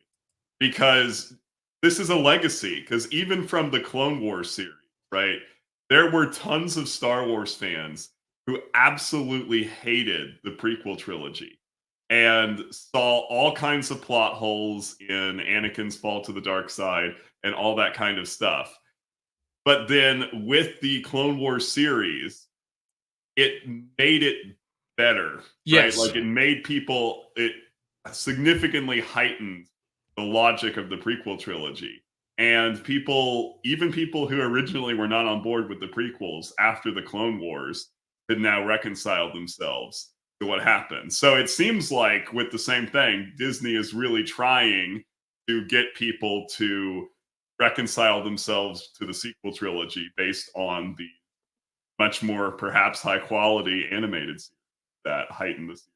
because this is a legacy. Because even from the Clone Wars series, right, there were tons of Star Wars fans who absolutely hated the prequel trilogy and saw all kinds of plot holes in Anakin's fall to the dark side and all that kind of stuff. But then with the Clone Wars series, it made it better. Yes. Right? Like it significantly heightened the logic of the prequel trilogy. And even people who originally were not on board with the prequels after the Clone Wars could now reconcile themselves to what happened. So it seems like with the same thing, Disney is really trying to get people to reconcile themselves to the sequel trilogy based on the much more perhaps high quality animated series that heighten the series.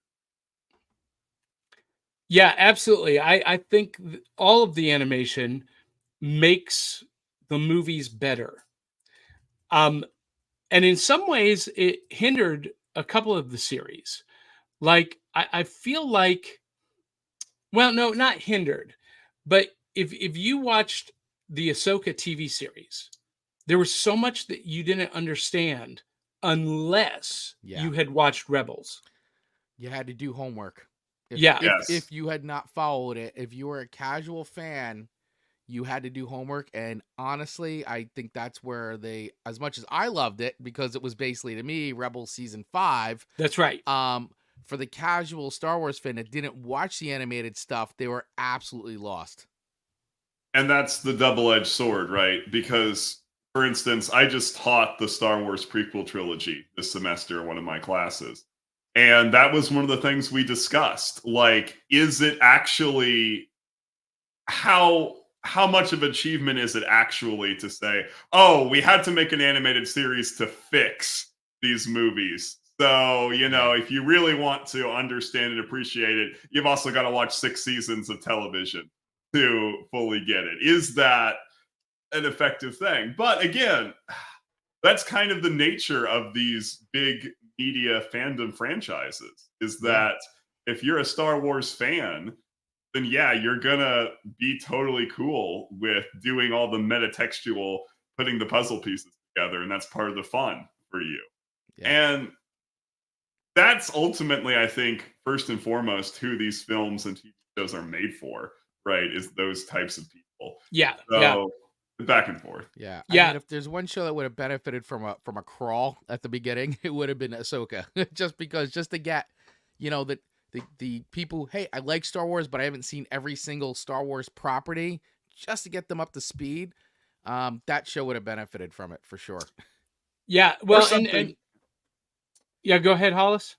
Yeah, absolutely. I think all of the animation makes the movies better. And in some ways, it hindered a couple of the series. Like, I feel like, well, no, not hindered, but if you watched the Ahsoka TV series, there was so much that you didn't understand unless you had watched Rebels. You had to do homework. If you had not followed it, if you were a casual fan, you had to do homework. And honestly, I think that's where they, as much as I loved it, because it was basically, to me, Rebels season 5. That's right. For the casual Star Wars fan that didn't watch the animated stuff, they were absolutely lost. And that's the double-edged sword, right? Because, for instance, I just taught the Star Wars prequel trilogy this semester in one of my classes. And that was one of the things we discussed. Like, is it actually, how much of an achievement is it actually to say, oh, we had to make an animated series to fix these movies? So, if you really want to understand and appreciate it, you've also got to watch 6 seasons of television to fully get it. Is that an effective thing? But again, that's kind of the nature of these big media fandom franchises, is that if you're a Star Wars fan, then you're gonna be totally cool with doing all the metatextual, putting the puzzle pieces together, and that's part of the fun for you. And that's ultimately, I think, first and foremost, who these films and TV shows are made for, right? Is those types of people. So, back and forth. I mean, if there's one show that would have benefited from a crawl at the beginning, it would have been Ahsoka. just to get, the people, hey, I like Star Wars, but I haven't seen every single Star Wars property, just to get them up to speed. That show would have benefited from it for sure. Yeah, well, and go ahead, Hollis.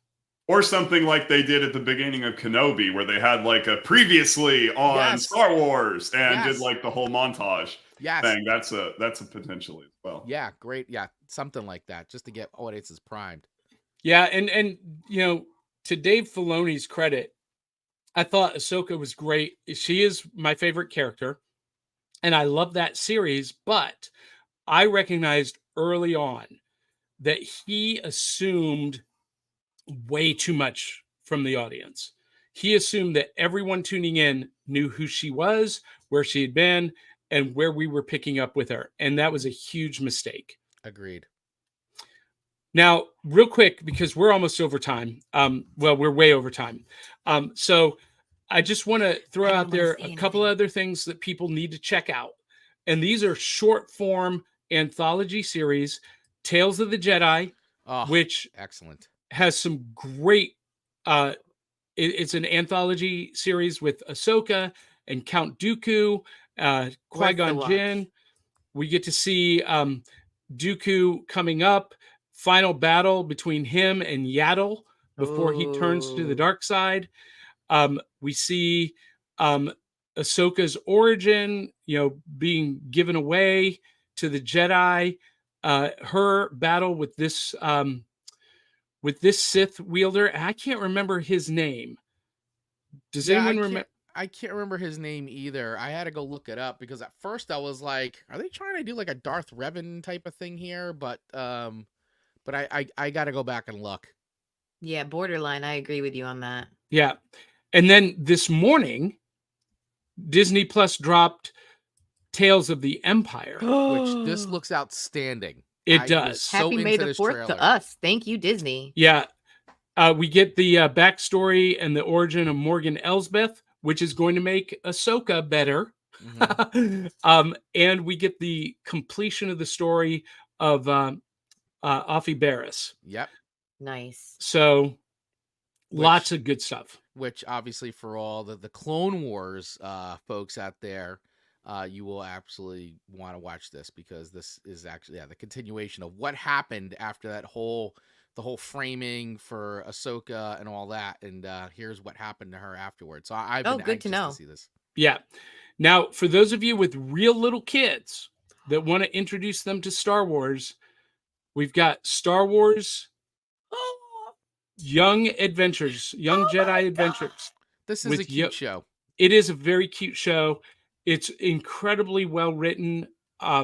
Or something like they did at the beginning of Kenobi, where they had like a previously on Star Wars and did like the whole montage thing. That's a potential as well. Yeah, great. Yeah, something like that, just to get audiences primed. Yeah, and to Dave Filoni's credit, I thought Ahsoka was great. She is my favorite character, and I love that series. But I recognized early on that he assumed way too much from the audience. He assumed that everyone tuning in knew who she was, where she had been, and where we were picking up with her. And that was a huge mistake. Agreed. Now, real quick, because we're almost over time. We're way over time. So I just want to throw out there a couple of other things that people need to check out. and these are short form anthology series. Tales of the Jedi, Oh, which excellent. has some great. It's an anthology series with Ahsoka and Count Dooku, Qui-Gon watch. Jinn. We get to see Dooku coming up. Final battle between him and Yaddle before he turns to the Ooh. dark side. We see Ahsoka's origin, being given away to the Jedi. Her battle with this Sith wielder. I can't remember his name. Does anyone remember? I can't remember his name either. I had to go look it up because at first I was like, "Are they trying to do like a Darth Revan type of thing here?" But I got to go back and look. Yeah, borderline. I agree with you on that. Yeah, and then this morning, Disney Plus dropped Tales of the Empire, Which this looks outstanding. It I was does. so Happy May into the this 4th trailer. to us. Thank you, Disney. Yeah, we get the backstory and the origin of Morgan Elsbeth, which is going to make Ahsoka better. Mhm. And we get the completion of the story of Afi Barris. Yep. Nice. So lots of good stuff. Which obviously for all the Clone Wars folks out there, you will absolutely want to watch this because this is actually the continuation of what happened after the whole framing for Ahsoka and all that, and here's what happened to her afterwards. So I've been good to anxious know. to see this. Yeah. Now, for those of you with real little kids that want to introduce them to Star Wars, we've got Star Wars Young Adventures, Young Jedi Adventures. This is a cute show. It is a very cute show. It's incredibly well written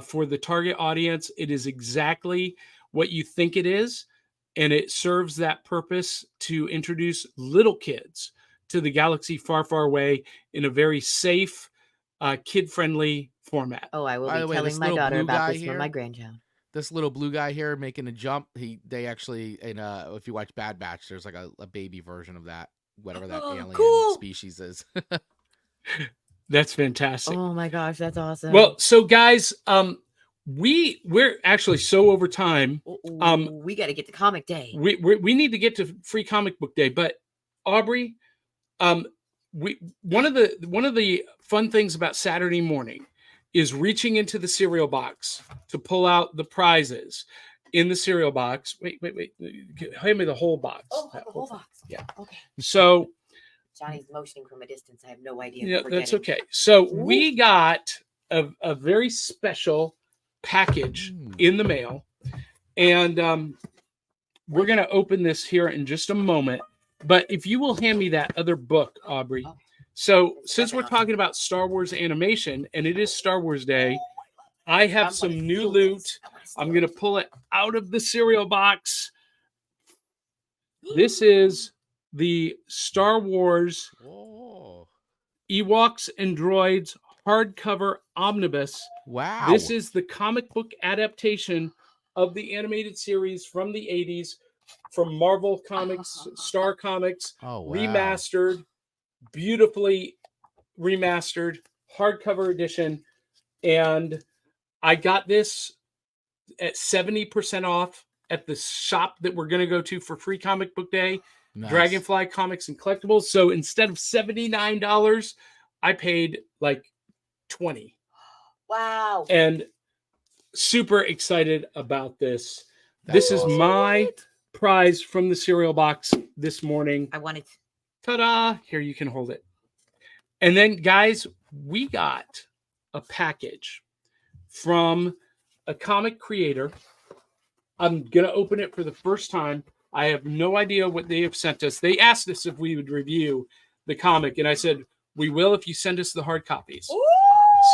for the target audience. It is exactly what you think it is, and it serves that purpose to introduce little kids to the galaxy far, far away in a very safe, kid-friendly format. Oh, I will By be the way, telling this my little daughter blue about guy this here- with my grandchild. This little blue guy here making a jump. They actually if you watch Bad Batch, there's like a baby version of that, whatever that alien species is. That's fantastic. Oh my gosh, that's awesome. Well, so guys, we're actually so over time. We got to get to comic day. We need to get to Free Comic Book Day, but Aubrey, one of the fun things about Saturday morning is reaching into the cereal box to pull out the prizes in the cereal box. Wait. Hand me the whole box. Oh, the whole box. Yeah. Okay. So Johnny's motioning from a distance. I have no idea. yeah, what we're that's getting. okay. So we got a very special package in the mail, and we're going to open this here in just a moment. But if you will hand me that other book, Aubrey. So since we're talking about Star Wars animation, and it is Star Wars Day, I have some new loot. I'm going to pull it out of the cereal box. This is the Star Wars Ewoks and Droids hardcover omnibus. Wow. This is the comic book adaptation of the animated series from the 80s from Marvel Comics, Star Comics, remastered, beautifully remastered, hardcover edition. And I got this at 70% off at the shop that we're going to go to for Free Comic Book Day, Dragonfly Comics and Collectibles. So instead of $79, I paid like $20. Wow. And super excited about this. This is my prize from the cereal box this morning. I want it. Ta-da! Here, you can hold it. And then, guys, we got a package from a comic creator. I'm going to open it for the first time. I have no idea what they have sent us. They asked us if we would review the comic, and I said, we will if you send us the hard copies. Ooh!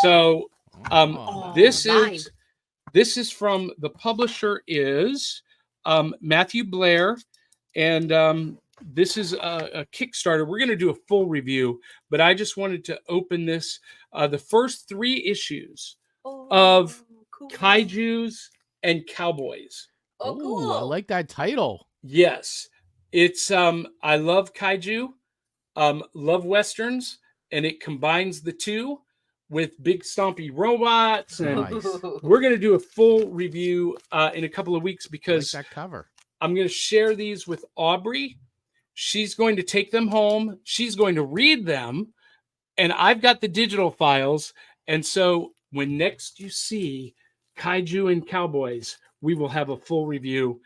So this is from, the publisher is Matthew Blair, and this is a Kickstarter. We're going to do a full review, but I just wanted to open this. The first 3 issues of Kaijus and Cowboys. Oh, cool. I like that title. Yes. It's I love kaiju, love westerns, and it combines the two with big stompy robots, and Nice. we're going to do a full review in a couple of weeks I like because that cover. I'm going to share these with Aubrey. She's going to take them home. She's going to read them, and I've got the digital files. And so when next you see Kaiju and Cowboys, we will have a full review.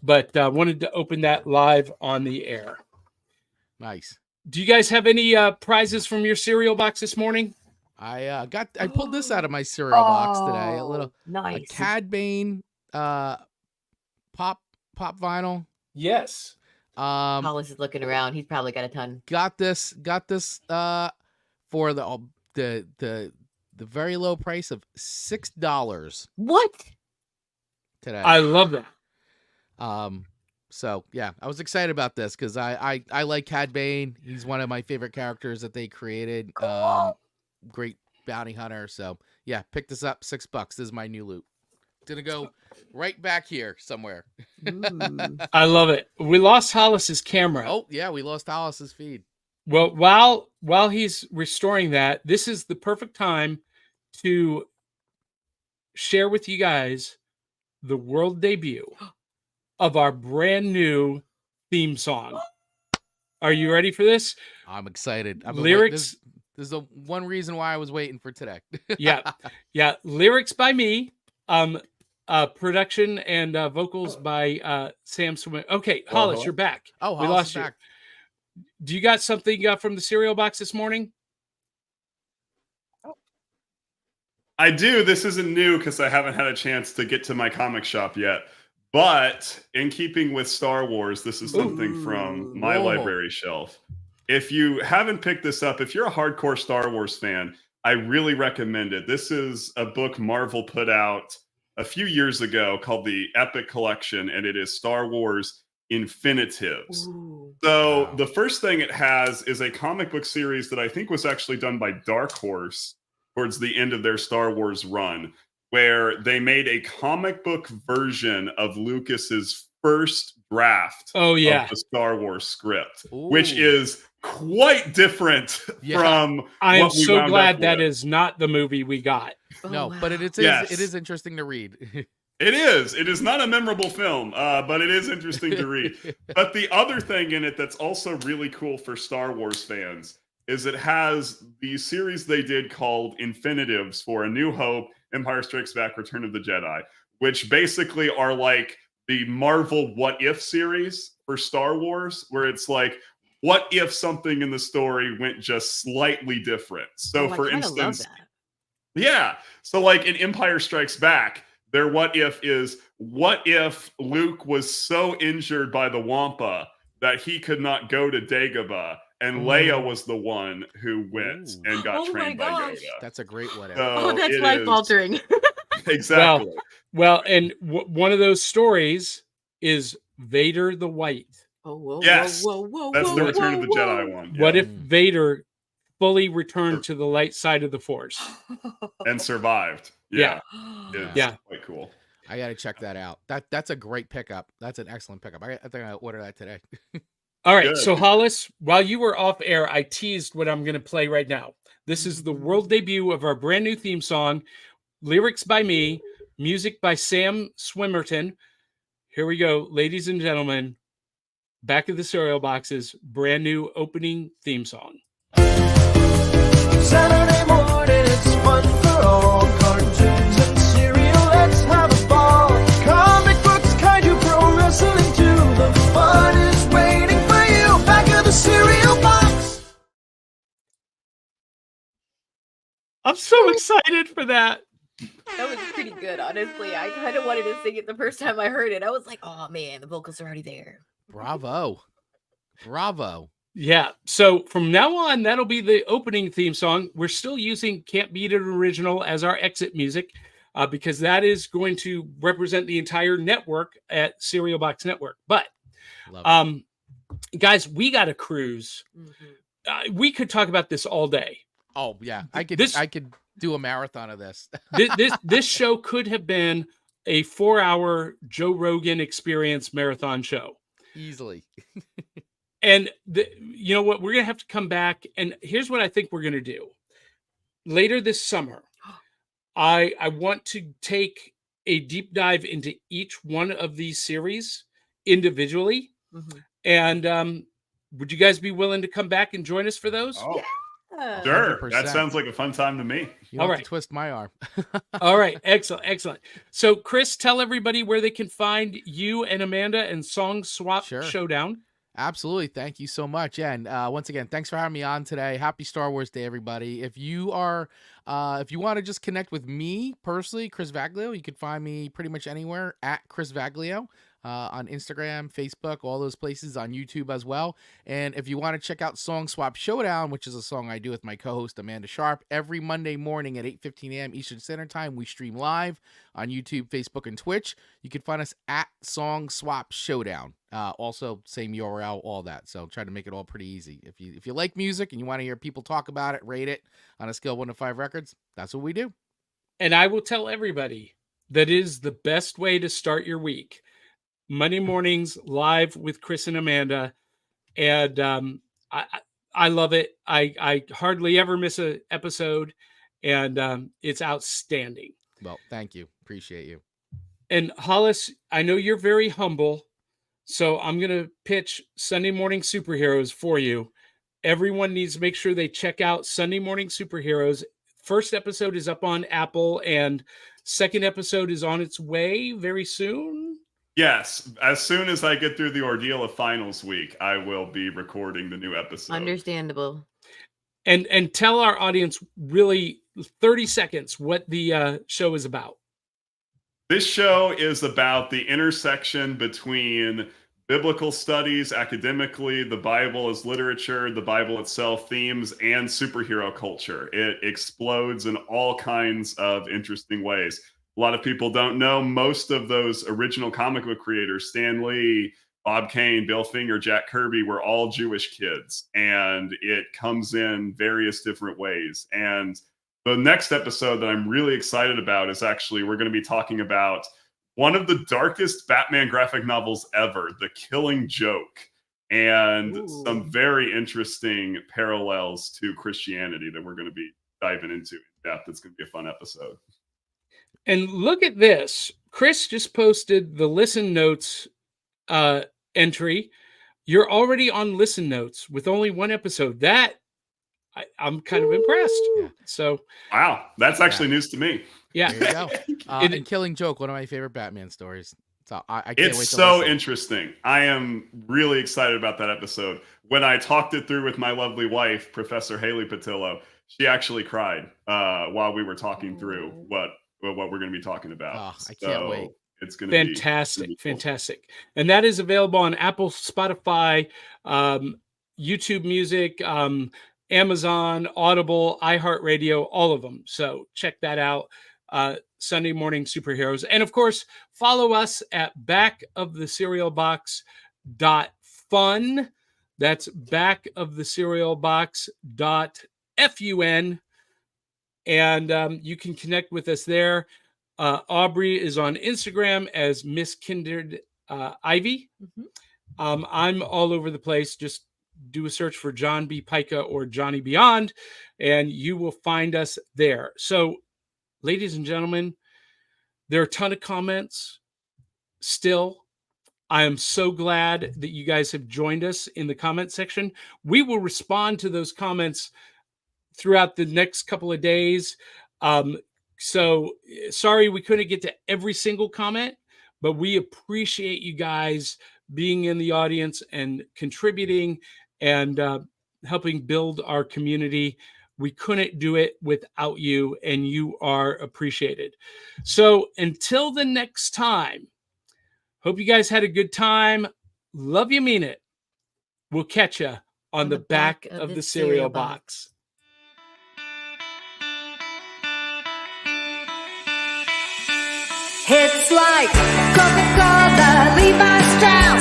But wanted to open that live on the air. Nice. Do you guys have any prizes from your cereal box this morning? I pulled this out of my cereal box today. A nice. Cad Bane pop vinyl. Yes. Hollis is looking around. He's probably got a ton. Got this for the very low price of $6 What? today. I love that. So yeah, I was excited about this because I like Cad Bane. He's one of my favorite characters that they created. Great bounty hunter. So yeah, pick this up, $6. This is my new loot. Gonna go right back here somewhere. I love it. We lost Hollis's camera. Oh yeah, we lost Hollis's feed. Well, while he's restoring that, this is the perfect time to share with you guys the world debut of our brand new theme song. Are you ready for this? I'm excited. Lyrics. This is the one reason why I was waiting for today. Yeah. Lyrics by me. Production and vocals by Sam Swim. Okay, Hollis, you're back. Oh, we Hollis lost is you. back. Do you got something from the cereal box this morning? I do. This isn't new because I haven't had a chance to get to my comic shop yet. But in keeping with Star Wars, this is something from my library shelf. If you haven't picked this up, if you're a hardcore Star Wars fan, I really recommend it. This is a book Marvel put out a few years ago called the Epic Collection, and it is Star Wars Infinitives. Ooh. So Wow. the first thing it has is a comic book series that I think was actually done by Dark Horse towards the end of their Star Wars run, where they made a comic book version of Lucas's first draft Oh yeah. of the Star Wars script, Ooh. which is quite different from I am what we so wound glad up that with. is not the movie we got. No, but it is Yes. it is interesting to read. It is. It is not a memorable film, but it is interesting to read. But the other thing in it that's also really cool for Star Wars fans is it has the series they did called Infinitives for A New Hope, Empire Strikes Back, Return of the Jedi, which basically are like the Marvel What If series for Star Wars, where it's like, what if something in the story went just slightly different? So, I for kinda love instance, that. yeah. So, like in Empire Strikes Back, their what if is, what if Luke was so injured by the Wampa that he could not go to Dagobah, and Leia was the one who went Ooh. and got Oh my trained by gosh. Yoda. That's a great one. So Oh, that's it life is- altering. Exactly. Well, and one of those stories is Vader the White. Oh, whoa, Yes. whoa, That's the whoa, Return of the whoa, Jedi whoa. one. What yeah. if Vader fully returned to the light side of the Force? And survived. Yeah. It's Yeah. quite cool. I got to check that out. That's a great pickup. That's an excellent pickup. I think I'll order that today. All right. Good. So, Hollis, while you were off air, I teased what I'm going to play right now. This is the world debut of our brand new theme song, lyrics by me, music by Sam Swimmerton. Here we go, ladies and gentlemen. Back of the cereal boxes, brand new opening theme song. Saturday morning, it's fun for all. Cartoons and cereal, let's have a ball. Comic books, kaiju, pro wrestling too. The fun is waiting for you. Back of the cereal box. I'm so excited for that. That was pretty good, honestly. I kind of wanted to sing it the first time I heard it. I was like, oh man, the vocals are already there. Bravo. Yeah. So from now on, that'll be the opening theme song. We're still using Can't Beat It Original as our exit music because that is going to represent the entire network at Cereal Box Network. But Love it. guys, we got a cruise. Mhm. We could talk about this all day. Oh yeah, I could do a marathon of this. This show could have been a 4-hour Joe Rogan Experience marathon show. Easily. And you know what? We're going to have to come back. And here's what I think we're going to do. later this summer, I want to take a deep dive into each one of these series individually. Mhm. And would you guys be willing to come back and join us for those? Oh, Yeah. sure. 100%. That sounds like a fun time to me. You don't All have right. to twist my arm. All right. Excellent. Excellent. So, Chris, tell everybody where they can find you and Amanda and Song Swap Sure. Showdown. Absolutely. Thank you so much. Yeah, and once again, thanks for having me on today. Happy Star Wars Day, everybody. If you want to just connect with me personally, Chris Vaglio, you can find me pretty much anywhere at Chris Vaglio. On Instagram, Facebook, all those places, on YouTube as well. And if you want to check out Song Swap Showdown, which is a song I do with my co-host Amanda Sharp, every Monday morning at 8:15 a.m. Eastern Standard Time, we stream live on YouTube, Facebook, and Twitch. You can find us at Song Swap Showdown. Also, same URL, all that. So try to make it all pretty easy. If you like music and you want to hear people talk about it, rate it on a scale of 1 to 5 records, that's what we do. And I will tell everybody that is the best way to start your week. Monday mornings live with Chris and Amanda, and I love it. I hardly ever miss an episode, and it's outstanding. Well, thank you. Appreciate you. And Hollis, I know you're very humble, so I'm going to pitch Sunday Morning Superheroes for you. Everyone needs to make sure they check out Sunday Morning Superheroes. First episode is up on Apple, and second episode is on its way very soon. Yes, as soon as I get through the ordeal of finals week, I will be recording the new episode. Understandable. And tell our audience really 30 seconds what the show is about. This show is about the intersection between biblical studies, academically, the Bible as literature, the Bible itself, themes, and superhero culture. It explodes in all kinds of interesting ways. A lot of people don't know most of those original comic book creators, Stan Lee, Bob Kane, Bill Finger, Jack Kirby, were all Jewish kids. And it comes in various different ways. And the next episode that I'm really excited about is actually, we're going to be talking about one of the darkest Batman graphic novels ever, The Killing Joke, and some very interesting parallels to Christianity that we're going to be diving into in depth. It's going to be a fun episode. And look at this. Chris just posted the listen notes entry. You're already on listen notes with only one episode. That I'm kind of impressed. Yeah. So wow, that's actually news to me. Yeah. There you go. And Killing Joke, one of my favorite Batman stories. So I can't wait to so listen. interesting. I am really excited about that episode. When I talked it through with my lovely wife, Professor Haley Patillo, she actually cried while we were talking through what we're going to be talking about. Oh, I can't wait. It's going to be fantastic. Fantastic. And that is available on Apple, Spotify, YouTube Music, Amazon, Audible, iHeartRadio, all of them. So check that out. Sunday Morning Superheroes. And of course, follow us at backofthecerealbox.fun. That's backofthecerealbox.fun. And you can connect with us there. Aubrey is on Instagram as Miss Kindred Ivy. Mm-hmm. I'm all over the place. Just do a search for John B. Pica or Johnny Beyond, and you will find us there. So, ladies and gentlemen, there are a ton of comments still. I am so glad that you guys have joined us in the comment section. We will respond to those comments throughout the next couple of days. So sorry we couldn't get to every single comment, but we appreciate you guys being in the audience and contributing and helping build our community. We couldn't do it without you, and you are appreciated. So until the next time, hope you guys had a good time. Love you, mean it. We'll catch you on the back of the cereal box. It's like Coca-Cola, Levi's Strauss,